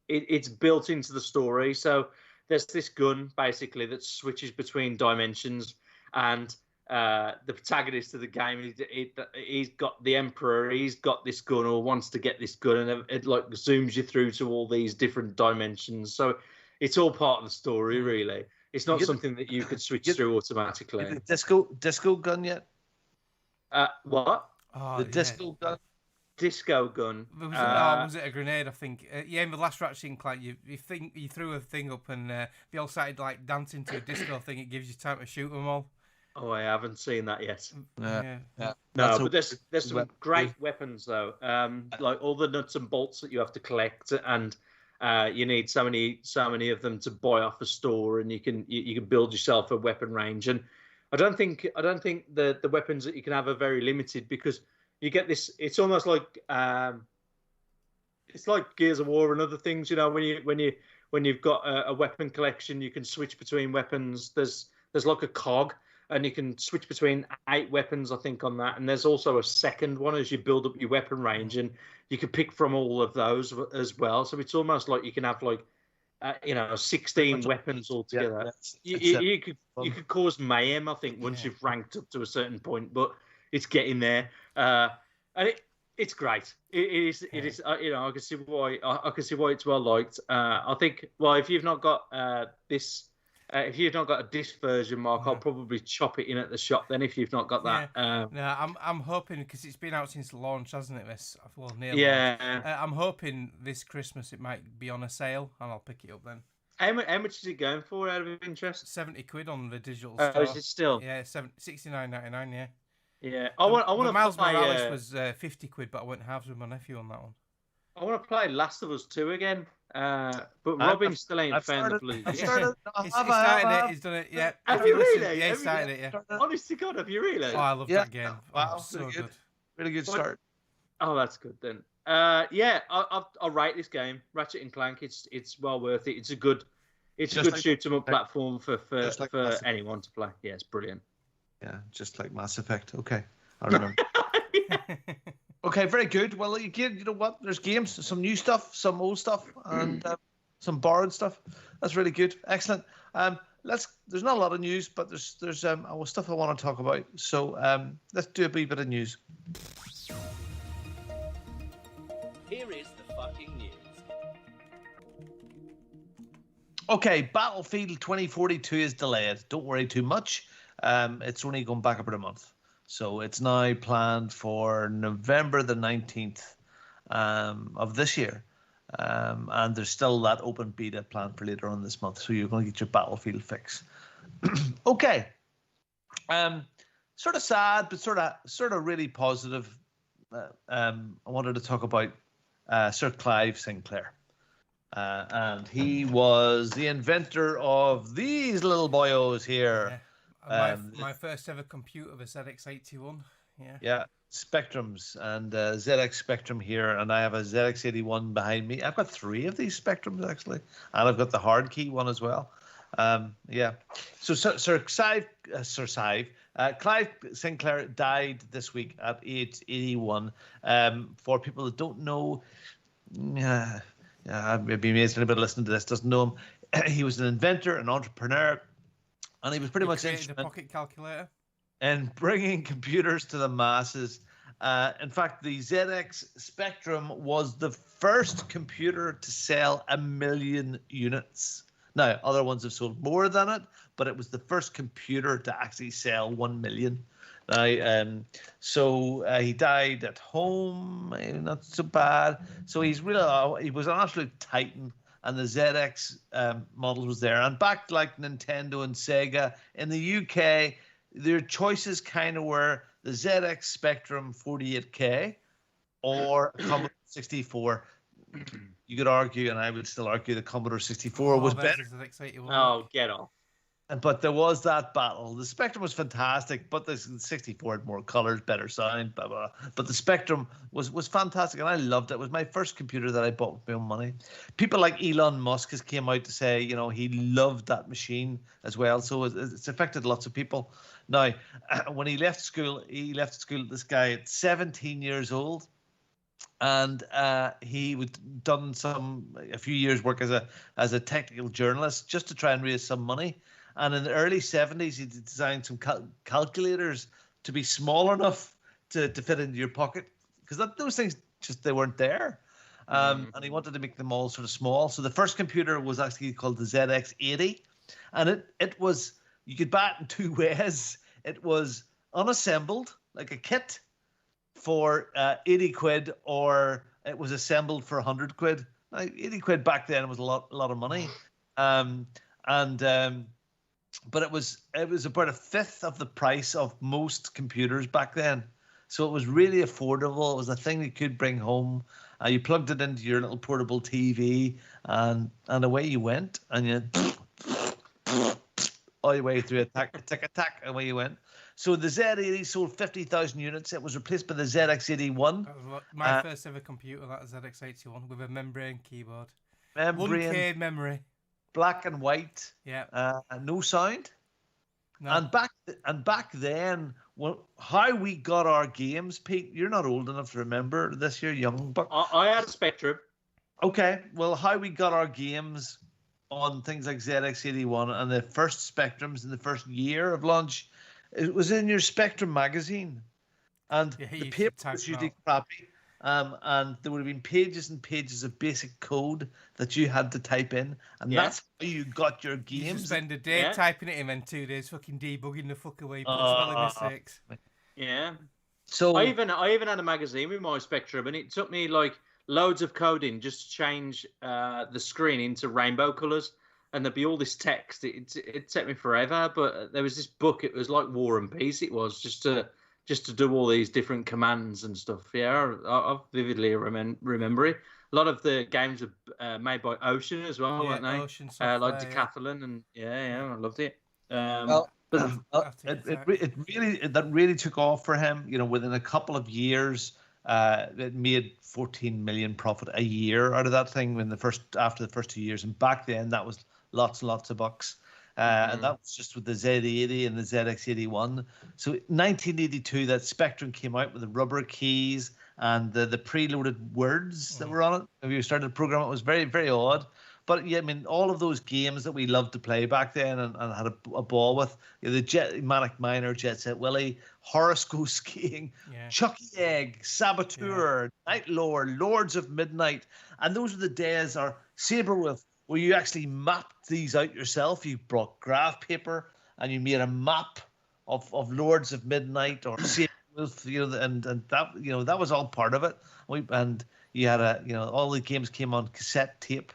Speaker 3: It's built into the story. So there's this gun basically that switches between dimensions, and the protagonist of the game, he's got the Emperor, he's got this gun or wants to get this gun, and it like zooms you through to all these different dimensions. So it's all part of the story, really. It's not something that you could switch through automatically.
Speaker 2: The disco gun yet?
Speaker 3: What?
Speaker 2: The disco gun?
Speaker 3: Disco gun.
Speaker 1: Was it a grenade? I think. In the last Ratchet and Clank, you threw a thing up, and they all started like dancing to a disco thing. It gives you time to shoot them all.
Speaker 3: Oh, I haven't seen that yet.
Speaker 2: Yeah.
Speaker 3: No, but there's some great weapons though. Like all the nuts and bolts that you have to collect, and you need so many of them to buy off a store, and you can build yourself a weapon range. And I don't think the weapons that you can have are very limited, because you get this. It's almost like it's like Gears of War and other things. When you've got a weapon collection, you can switch between weapons. There's like a cog, and you can switch between 8 weapons, I think, on that. And there's also a second one as you build up your weapon range, and you can pick from all of those as well. So it's almost like you can have like 16 weapons altogether. You could cause mayhem, I think, once you've ranked up to a certain point, but it's getting there. And it's great. It is. I can see why. I can see why it's well liked. I think. Well, if you've not got this If you've not got a disc version, Mark, I'll probably chop it in at the shop then. If you've not got that,
Speaker 1: no, I'm hoping because it's been out since launch, hasn't it? Near
Speaker 3: yeah.
Speaker 1: launch. I'm hoping this Christmas it might be on a sale, and I'll pick it up then.
Speaker 3: How much is it going for out of interest?
Speaker 1: £70 on the digital store.
Speaker 3: Is it still?
Speaker 1: Yeah, £69.99. Yeah.
Speaker 3: Yeah, I want to
Speaker 1: Miles
Speaker 3: play.
Speaker 1: Morales was £50, but I went halves with my nephew on that one.
Speaker 3: I want to play Last of Us 2 again, but Robin still ain't found the blue.
Speaker 1: He's started it. He's done it. Yeah.
Speaker 3: Have you really?
Speaker 1: Yeah, he started it. Yeah.
Speaker 3: Honest to God, have you really?
Speaker 1: Oh, I love that game.
Speaker 2: Wow,
Speaker 1: Oh, so good.
Speaker 2: Really good start.
Speaker 3: Oh, that's good then. Yeah, I'll rate this game, Ratchet and Clank. It's well worth it. It's a good shoot 'em up platform for anyone to play. Yeah, it's brilliant.
Speaker 2: Yeah, just like Mass Effect. Okay, I remember. Okay, very good. Well, again, you know what? There's games, some new stuff, some old stuff, and some borrowed stuff. That's really good. Excellent. There's not a lot of news, but there's stuff I want to talk about. So let's do a wee bit of news.
Speaker 11: Here is the fucking news.
Speaker 2: Okay, Battlefield 2042 is delayed. Don't worry too much. It's only going back about a month. So it's now planned for November the 19th of this year. And there's still that open beta planned for later on this month. So you're going to get your Battlefield fix. Okay. Sort of sad, but sort of really positive. I wanted to talk about Sir Clive Sinclair. And he was the inventor of these little boyos here.
Speaker 1: Yeah. My first ever computer, the ZX81.
Speaker 2: Yeah, Spectrums and ZX Spectrum here, and I have a ZX81 behind me. I've got 3 of these Spectrums actually, and I've got the hard key one as well. Yeah. So Sir Clive Sinclair died this week at age 81. For people that don't know, I'd be amazed if anybody listening to this doesn't know him. He was an inventor, an entrepreneur. And he was pretty much
Speaker 1: created the pocket calculator
Speaker 2: and bringing computers to the masses. In fact, the ZX Spectrum was the first computer to sell 1 million units. Now, other ones have sold more than it, but it was the first computer to actually sell 1 million. Now, so he died at home, not so bad. So he was an absolute titan. And the ZX model was there. And back like Nintendo and Sega, in the UK, their choices kind of were the ZX Spectrum 48K or Commodore 64. You could argue, and I would still argue, the Commodore 64 was better.
Speaker 3: Oh, get off.
Speaker 2: But there was that battle. The Spectrum was fantastic, but the 64 had more colors, better sound, blah, blah. But the Spectrum was fantastic, and I loved it. It was my first computer that I bought with my own money. People like Elon Musk has came out to say, he loved that machine as well. So it's affected lots of people. Now, when he left school, this guy at 17 years old. And he would done a few years work as a technical journalist just to try and raise some money. And in the early 70s, he designed some calculators to be small enough to fit into your pocket, because those things they weren't there. And he wanted to make them all sort of small. So the first computer was actually called the ZX80, and it was, you could buy it in 2 ways. It was unassembled, like a kit, for 80 quid, or it was assembled for 100 quid. Now, 80 quid back then was a lot of money. But it was about 1/5 of the price of most computers back then. So it was really affordable. It was a thing you could bring home. You plugged it into your little portable TV, and away you went. And you all the way through attack, away you went. So the Z80 sold 50,000 units. It was replaced by the ZX81.
Speaker 1: That was my first ever computer, that ZX81, with a membrane keyboard.
Speaker 2: 1K
Speaker 1: memory.
Speaker 2: Black and white.
Speaker 1: Yeah.
Speaker 2: No sound.
Speaker 1: No.
Speaker 2: And back then, how we got our games, Pete, you're not old enough to remember this, you're young, but
Speaker 3: I had a Spectrum.
Speaker 2: Okay, well, how we got our games on things like ZX81 and the first Spectrums in the first year of launch, it was in your Spectrum magazine. And the paper was usually crappy. and there would have been pages and pages of basic code that you had to type in, and that's how you got your games.
Speaker 1: You spend a day typing it in and 2 days fucking debugging the fuck away, spelling mistakes.
Speaker 3: Yeah.
Speaker 2: So
Speaker 3: I even had a magazine with my Spectrum, and it took me like loads of coding just to change the screen into rainbow colours, and there'd be all this text. It took me forever, but there was this book. It was like War and Peace. It was just to do all these different commands and stuff. Yeah, I vividly remember it. A lot of the games were made by Ocean as well, weren't they?
Speaker 1: Ocean software,
Speaker 3: like Decathlon, and I loved it.
Speaker 2: It really took off for him. You know, within a couple of years, it made 14 million profit a year out of that thing after the first 2 years. And back then, that was lots and lots of bucks. And that was just with the Z80 and the ZX81. So 1982, that Spectrum came out with the rubber keys and the preloaded words that were on it. If you started to program it was very, very odd. But yeah, I mean, all of those games that we loved to play back then and had a ball with, the Manic Miner, Jet Set Willy, Horace Goes Skiing, Chucky Egg, Saboteur, Night Lord, Lords of Midnight. And those were the days, or Saberwolf, where you actually mapped these out yourself. You brought graph paper and you made a map of Lords of Midnight or Saberwolf, and that, that was all part of it. And you had all the games came on cassette tape.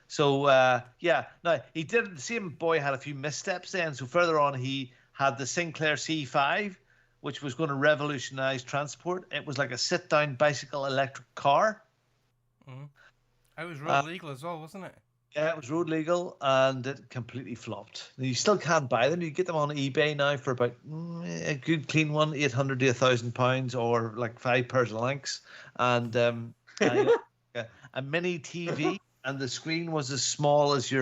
Speaker 2: So, now the same boy had a few missteps then. So further on, he had the Sinclair C5, which was going to revolutionize transport. It was like a sit-down bicycle electric car.
Speaker 1: Mm-hmm. It was road legal as well, wasn't it?
Speaker 2: Yeah, it was road legal, and it completely flopped. You still can't buy them. You get them on eBay now for about a good clean one, £800 to £1,000, or like 5 pairs of links, and a mini TV. And the screen was as small as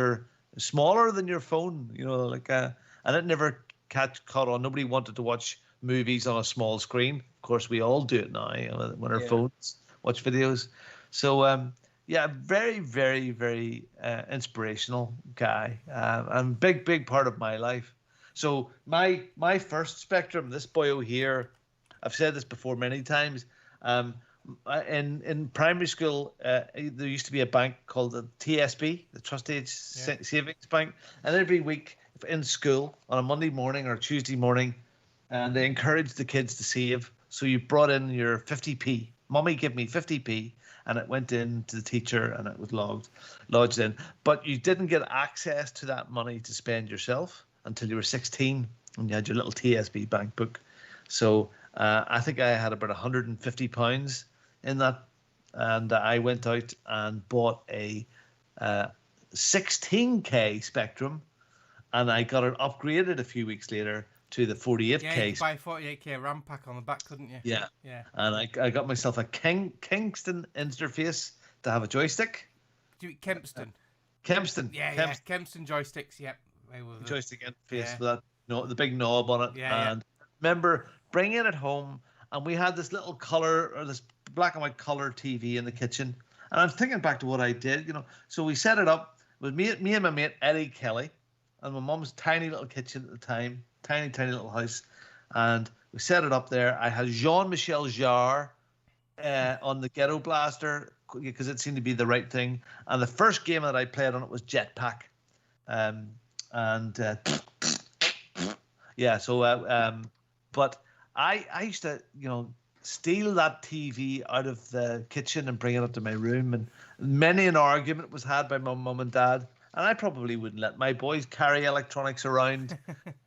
Speaker 2: smaller than your phone, and it never caught on. Nobody wanted to watch movies on a small screen. Of course, we all do it now when our phones watch videos. So, very, very, very inspirational guy, and big part of my life. So my first Spectrum, this boyo here, I've said this before many times. In primary school, there used to be a bank called the TSB, the Trust Age Savings Bank, and every week in school on a Monday morning or Tuesday morning, and they encouraged the kids to save. So you brought in your 50p. Mummy gave me 50p, and it went in to the teacher, and it was lodged in. But you didn't get access to that money to spend yourself until you were 16, and you had your little TSB bank book. So I think I had about £150 in that, and I went out and bought a 16K Spectrum, and I got it upgraded a few weeks later to the 48K.
Speaker 1: Yeah, you could buy 48K RAM pack on the back, couldn't you?
Speaker 2: Yeah. And I got myself a Kingston interface to have a joystick.
Speaker 1: Kempston.
Speaker 2: Kempston.
Speaker 1: Yeah, Kempston joysticks. Yep.
Speaker 2: Joystick interface with that, the big knob on it. And remember bringing it home, and we had this little this black and white color TV in the kitchen. And I'm thinking back to what I did, So we set it up with me and my mate Eddie Kelly, and my mum's tiny little kitchen at the time, tiny little house, and we set it up there. I had Jean-Michel Jarre on the Ghetto Blaster because it seemed to be the right thing. And the first game that I played on it was Jetpack, but I used to, steal that TV out of the kitchen and bring it up to my room, and many an argument was had by my mum and dad. And I probably wouldn't let my boys carry electronics around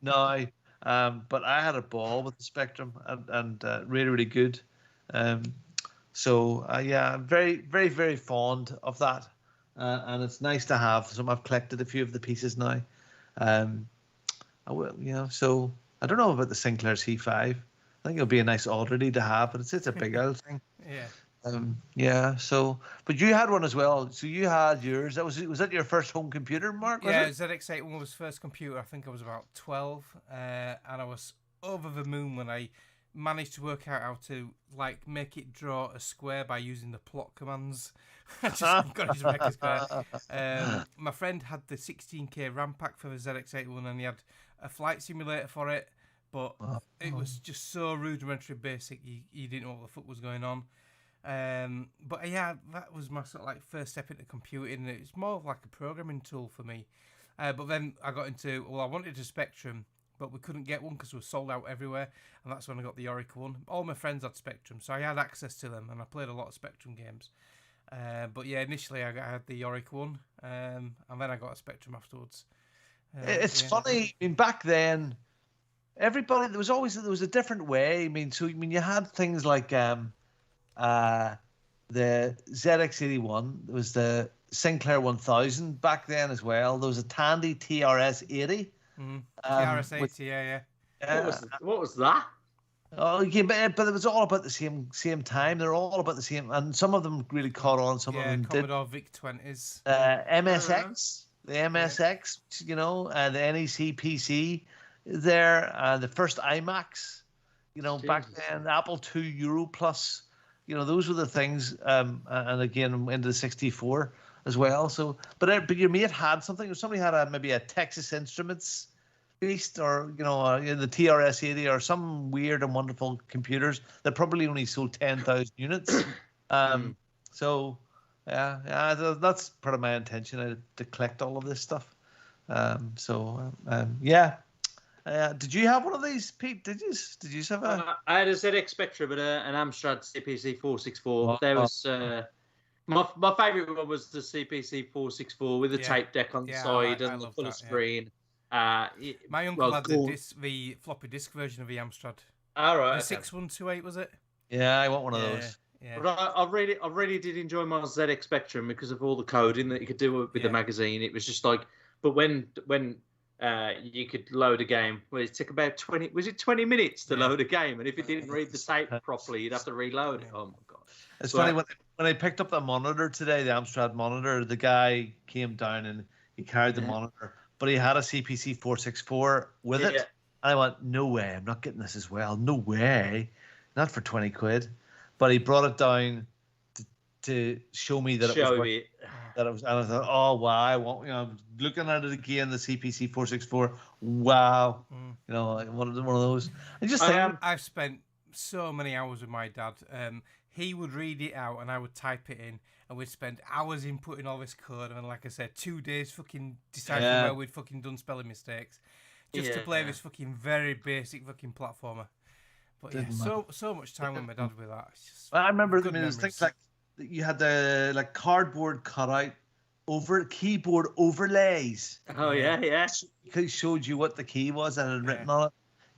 Speaker 2: now, but I had a ball with the Spectrum, and really, really good. Very, very, very fond of that, and it's nice to have. So I've collected a few of the pieces now. So I don't know about the Sinclair C5. I think it'll be a nice oddity to have, but it's a big old thing. But you had one as well. So you had yours. Was that your first home computer, Mark?
Speaker 1: ZX81 was first computer. I think I was about 12, and I was over the moon when I managed to work out how to make it draw a square by using the plot commands. I just got to use make a square. My friend had the 16K RAM pack for the ZX81, and he had a flight simulator for it. But it was just so rudimentary basic, you didn't know what the fuck was going on. But yeah, that was my sort of like first step into computing. It's more of like a programming tool for me. But then I got into, I wanted a Spectrum, but we couldn't get one because we were sold out everywhere. And that's when I got the Yorick one. All my friends had Spectrum, so I had access to them, and I played a lot of Spectrum games. But yeah, initially I had the Yorick one, and then I got a Spectrum afterwards.
Speaker 2: It's funny. I mean, back then, everybody there was a different way. I mean, you had things like the ZX81. There was the Sinclair 1000 back then as well. There was a Tandy TRS-80.
Speaker 1: TRS-80, yeah.
Speaker 3: What was that?
Speaker 2: Oh, yeah, but it was all about the same time. They're all about the same, and some of them really caught on. Some of them
Speaker 1: Commodore VIC-20s.
Speaker 2: MSX, the MSX, the NEC PC there, the first iMacs, back then, Apple II Euro Plus, those were the things, and again into the 64 as well. So, but your mate had something, or somebody had maybe a Texas Instruments Beast, or the TRS-80, or some weird and wonderful computers that probably only sold 10,000 units. So yeah, that's part of my intention to collect all of this stuff. Yeah. Did you have one of these, Pete? Did you have a?
Speaker 3: I had a ZX Spectrum, but an Amstrad CPC 464. There was my favourite one was the CPC 464 with the tape deck on the side and the full screen.
Speaker 1: My uncle had the floppy disk version of the Amstrad.
Speaker 3: All right.
Speaker 1: The 6128 was it?
Speaker 2: Yeah, I want one of those.
Speaker 1: Yeah.
Speaker 3: But I really did enjoy my ZX Spectrum because of all the coding that you could do with the magazine. It was just like, but when you could load a game, well, it took about 20 minutes to load a game, and if it didn't read the tape properly, you'd have to reload it. Oh my god!
Speaker 2: It's funny when I picked up the monitor today, the Amstrad monitor. The guy came down and he carried the monitor, but he had a CPC 464 with it. And I went, no way, I'm not getting this as well. No way, not for 20 quid. But he brought it down to show me that it was. And I thought, oh wow, I want. I'm looking at it again. The CPC 464. Wow, one of those.
Speaker 1: I've spent so many hours with my dad. He would read it out, and I would type it in, and we'd spend hours inputting all this code. And like I said, 2 days fucking deciding where we'd fucking done spelling mistakes, just to play this fucking very basic fucking platformer. But so much time with my dad with that. It's just
Speaker 2: I remember. There's things like you had the cardboard cutout over keyboard overlays.
Speaker 3: Oh yeah.
Speaker 2: It showed you what the key was and it had written on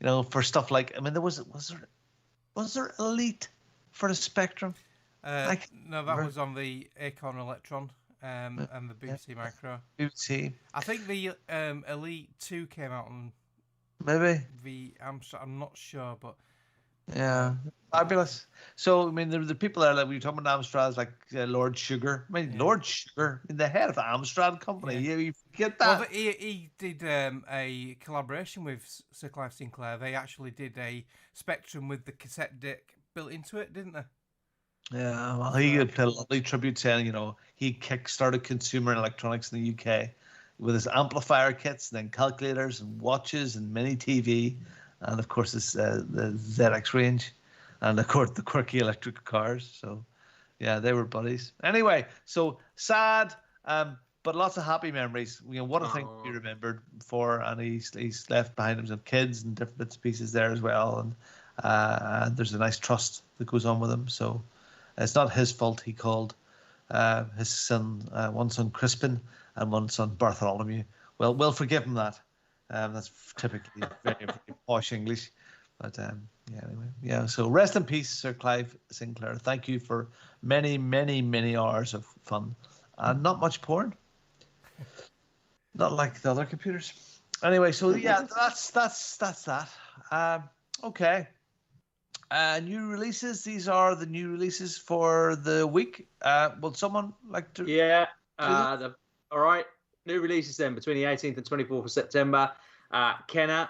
Speaker 2: it. For stuff like was there Elite for the Spectrum?
Speaker 1: No, that was on the Acorn Electron and the BBC Micro.
Speaker 2: BBC.
Speaker 1: I think the Elite 2 came out on
Speaker 2: maybe
Speaker 1: the Amstrad. I'm not sure, but.
Speaker 2: Yeah, fabulous. So, I mean, the people there, like we were talking about Amstrad, like Lord Sugar. I mean, Lord Sugar, the head of the Amstrad company. Yeah. You forget that.
Speaker 1: Well, he did a collaboration with Sir Clive Sinclair. They actually did a Spectrum with the cassette deck built into it, didn't they?
Speaker 2: Yeah, well, he played a lovely tribute saying, he kick-started consumer electronics in the UK with his amplifier kits and then calculators and watches and mini TV. And of course, it's the ZX range, and of course the quirky electric cars. So, yeah, they were buddies. Anyway, so sad, but lots of happy memories. What a thing to be remembered for. And he's left behind him some kids and different bits and pieces there as well. And there's a nice trust that goes on with him. So, it's not his fault. He called his son, one son Crispin, and one son Bartholomew. Well, we'll forgive him that. That's typically very, very posh English. But anyway. Yeah, so rest in peace, Sir Clive Sinclair. Thank you for many, many, many hours of fun. And not much porn. Not like the other computers. Anyway, so yeah, that's that. Okay. New releases. These are the new releases for the week. Will someone like to?
Speaker 3: Yeah. All right. New releases then between the 18th and 24th of September. Kenna,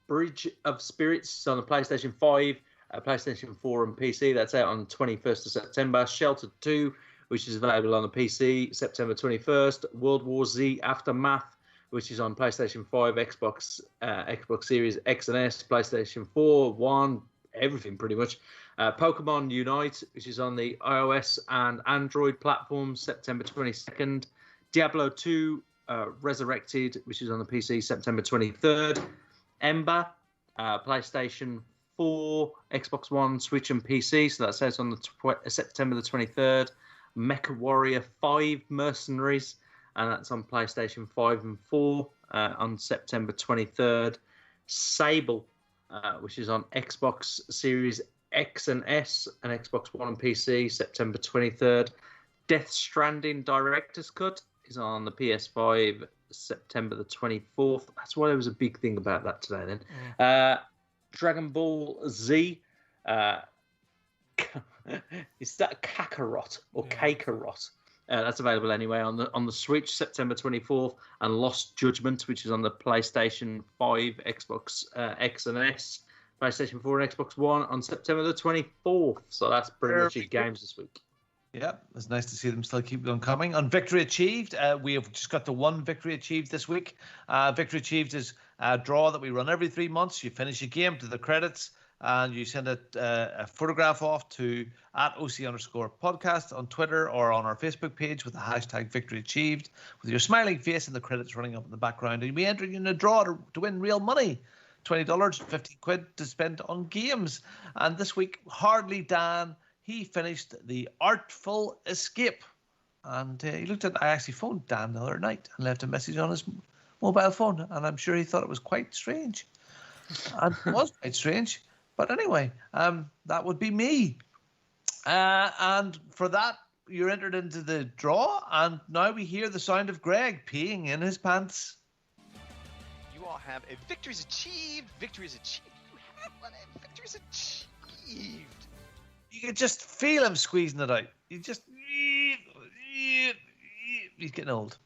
Speaker 3: Bridge of Spirits on the PlayStation 5, PlayStation 4 and PC. That's out on 21st of September. Sheltered 2, which is available on the PC, September 21st. World War Z Aftermath, which is on PlayStation 5, Xbox Series X and S, PlayStation 4, 1, everything pretty much. Pokemon Unite, which is on the iOS and Android platforms, September 22nd. Diablo 2 Resurrected, which is on the PC, September 23rd. Ember, PlayStation 4, Xbox One, Switch, and PC. So that says on the September the 23rd. Mecha Warrior 5 Mercenaries, and that's on PlayStation 5 and 4 on September 23rd. Sable, which is on Xbox Series X and S and Xbox One and PC, September 23rd. Death Stranding Director's Cut is on the PS5, September the 24th. That's why there was a big thing about that today then. Dragon Ball Z, is that Kakarot or Kakarot? That's available anyway on the Switch, September 24th, and Lost Judgment, which is on the PlayStation 5, Xbox X and S, PlayStation 4 and Xbox One on September the 24th. So that's pretty much it games this week.
Speaker 2: Yeah, it's nice to see them still keep on coming. On Victory Achieved, we have just got the one Victory Achieved this week. Victory Achieved is a draw that we run every 3 months. You finish a game to the credits, and you send a photograph off to @OC_podcast on Twitter or on our Facebook page with the hashtag Victory Achieved, with your smiling face and the credits running up in the background. And we enter you in a draw to win real money. $20, 50 quid to spend on games. And this week, Hardly Dan, he finished The Artful Escape. And he looked at, I actually phoned Dan the other night and left a message on his mobile phone. And I'm sure he thought it was quite strange. And it was quite strange. But anyway, that would be me. And for that, you're entered into the draw. And now we hear the sound of Greg peeing in his pants.
Speaker 12: You all have a victories achieved. Victories achieved. You have one. A victories achieved.
Speaker 2: You can just feel him squeezing it out. You just... He's getting old.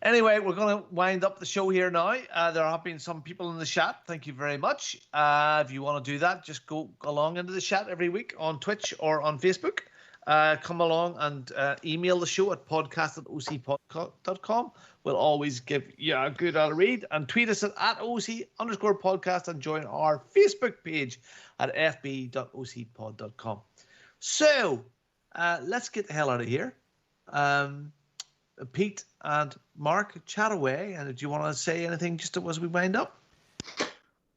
Speaker 2: Anyway, we're going to wind up the show here now. There have been some people in the chat. Thank you very much. If you want to do that, just go along into the chat every week on Twitch or on Facebook. Come along and email the show at podcast@ocpodcast.com. We'll always give you a good read. And tweet us at @OC_podcast and join our Facebook page at fb.ocpod.com. So, let's get the hell out of here. Pete and Mark, chat away. And do you want to say anything just as we wind up?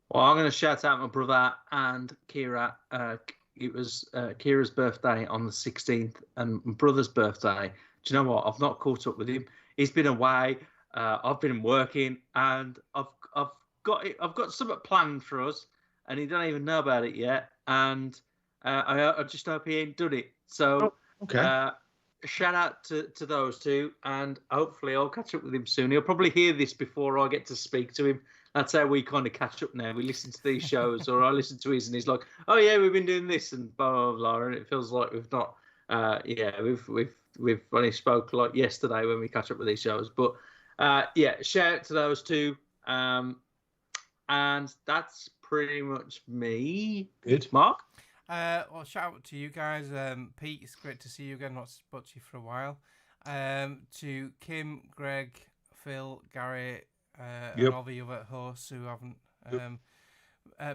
Speaker 3: Well, I'm going to shout out my brother and Kira. It was Kira's birthday on the 16th and my brother's birthday. Do you know what? I've not caught up with him. He's been away. I've been working, and I've got something planned for us, and he don't even know about it yet. And I just hope he ain't done it. So,
Speaker 2: okay.
Speaker 3: Shout out to those two, and hopefully I'll catch up with him soon. He'll probably hear this before I get to speak to him. That's how we kind of catch up now. We listen to these shows, or I listen to his, and he's like, "Oh yeah, we've been doing this," and blah blah blah. And it feels like we've not. We've only spoke like yesterday when we catch up with these shows. But shout out to those two. And that's pretty much me.
Speaker 2: Good,
Speaker 3: Mark.
Speaker 1: Well, shout out to you guys. Pete, it's great to see you again. Not spoke to you for a while. To Kim, Greg, Phil, Gary, and all the other hosts who haven't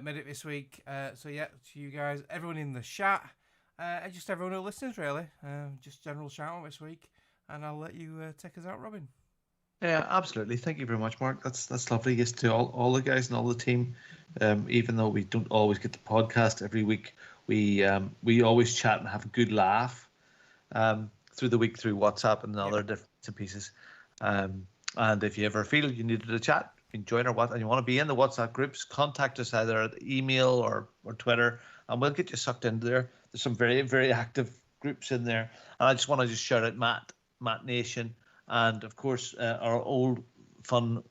Speaker 1: made it this week. So yeah, to you guys, everyone in the chat, and just everyone who listens, really. Just general shout out this week, and I'll let you take us out, Robin.
Speaker 2: Yeah, absolutely. Thank you very much, Mark. That's lovely. Yes, to all the guys and all the team. Even though we don't always get the podcast every week, we always chat and have a good laugh through the week through WhatsApp and other different bits and pieces. And if you ever feel you needed a chat, you can join our WhatsApp and you want to be in the WhatsApp groups, contact us either at email or Twitter, and we'll get you sucked into there. There's some very, very active groups in there. And I just want to shout out Matt Nation, and of course our old fun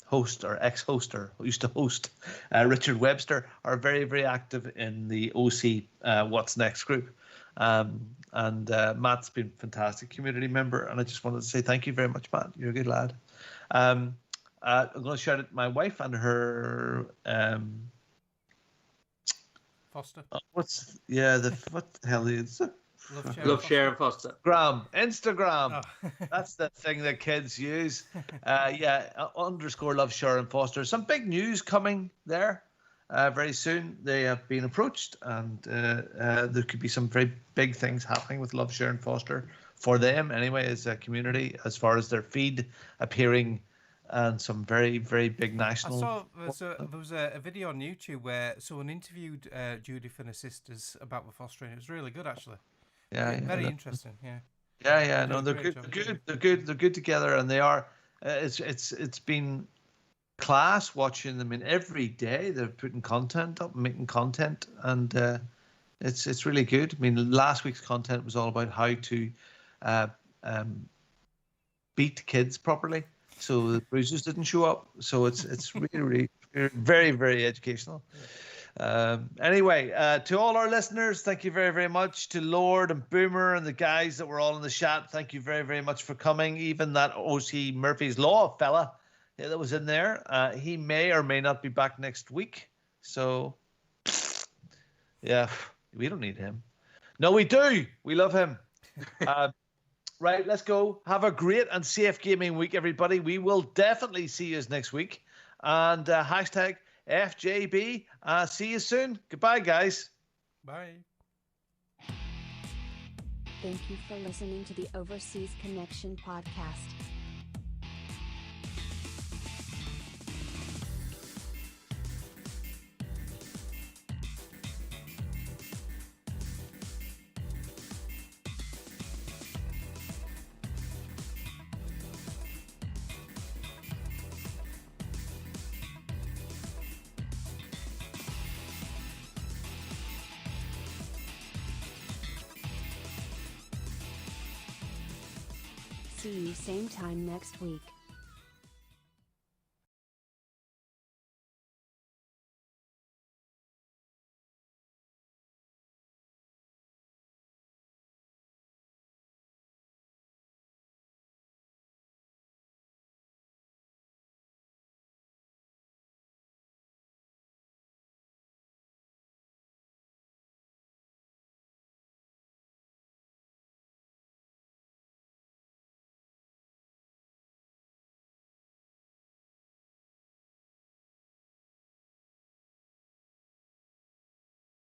Speaker 2: host or ex-host or who used to host, Richard Webster, are very, very active in the OC What's Next group. And Matt's been a fantastic community member, and I just wanted to say thank you very much, Matt. You're a good lad. I'm going to shout out my wife and her
Speaker 1: Foster.
Speaker 2: What the hell is it?
Speaker 3: Love Sharon Foster.
Speaker 2: Instagram. Oh. That's the thing that kids use. _Love Sharon Foster. Some big news coming there. very soon. They have been approached, and there could be some very big things happening with Love Sharon Foster for them anyway as a community, as far as their feed appearing and some very, very big national.
Speaker 1: I saw there was a video on YouTube where someone interviewed Judith and her sisters about the fostering. It was really good, actually.
Speaker 2: Yeah,
Speaker 1: very interesting. Yeah.
Speaker 2: Yeah. No, they're good. They're good together, and they are. It's been class watching them in every day. They're putting content up, making content, and it's really good. I mean, last week's content was all about how to beat kids properly, so the bruises didn't show up. So it's really very, very educational. Anyway, to all our listeners, thank you very, very much. To Lord and Boomer and the guys that were all in the chat, thank you very, very much for coming. Even that OC Murphy's Law fella that was in there, he may or may not be back next week. So, yeah, we don't need him. No, we do. We love him. Right, let's go. Have a great and safe gaming week, everybody. We will definitely see you next week. And hashtag FJB. See you soon. Goodbye, guys.
Speaker 1: Bye.
Speaker 13: Thank you for listening to the Overseas Connection podcast. See you same time next week.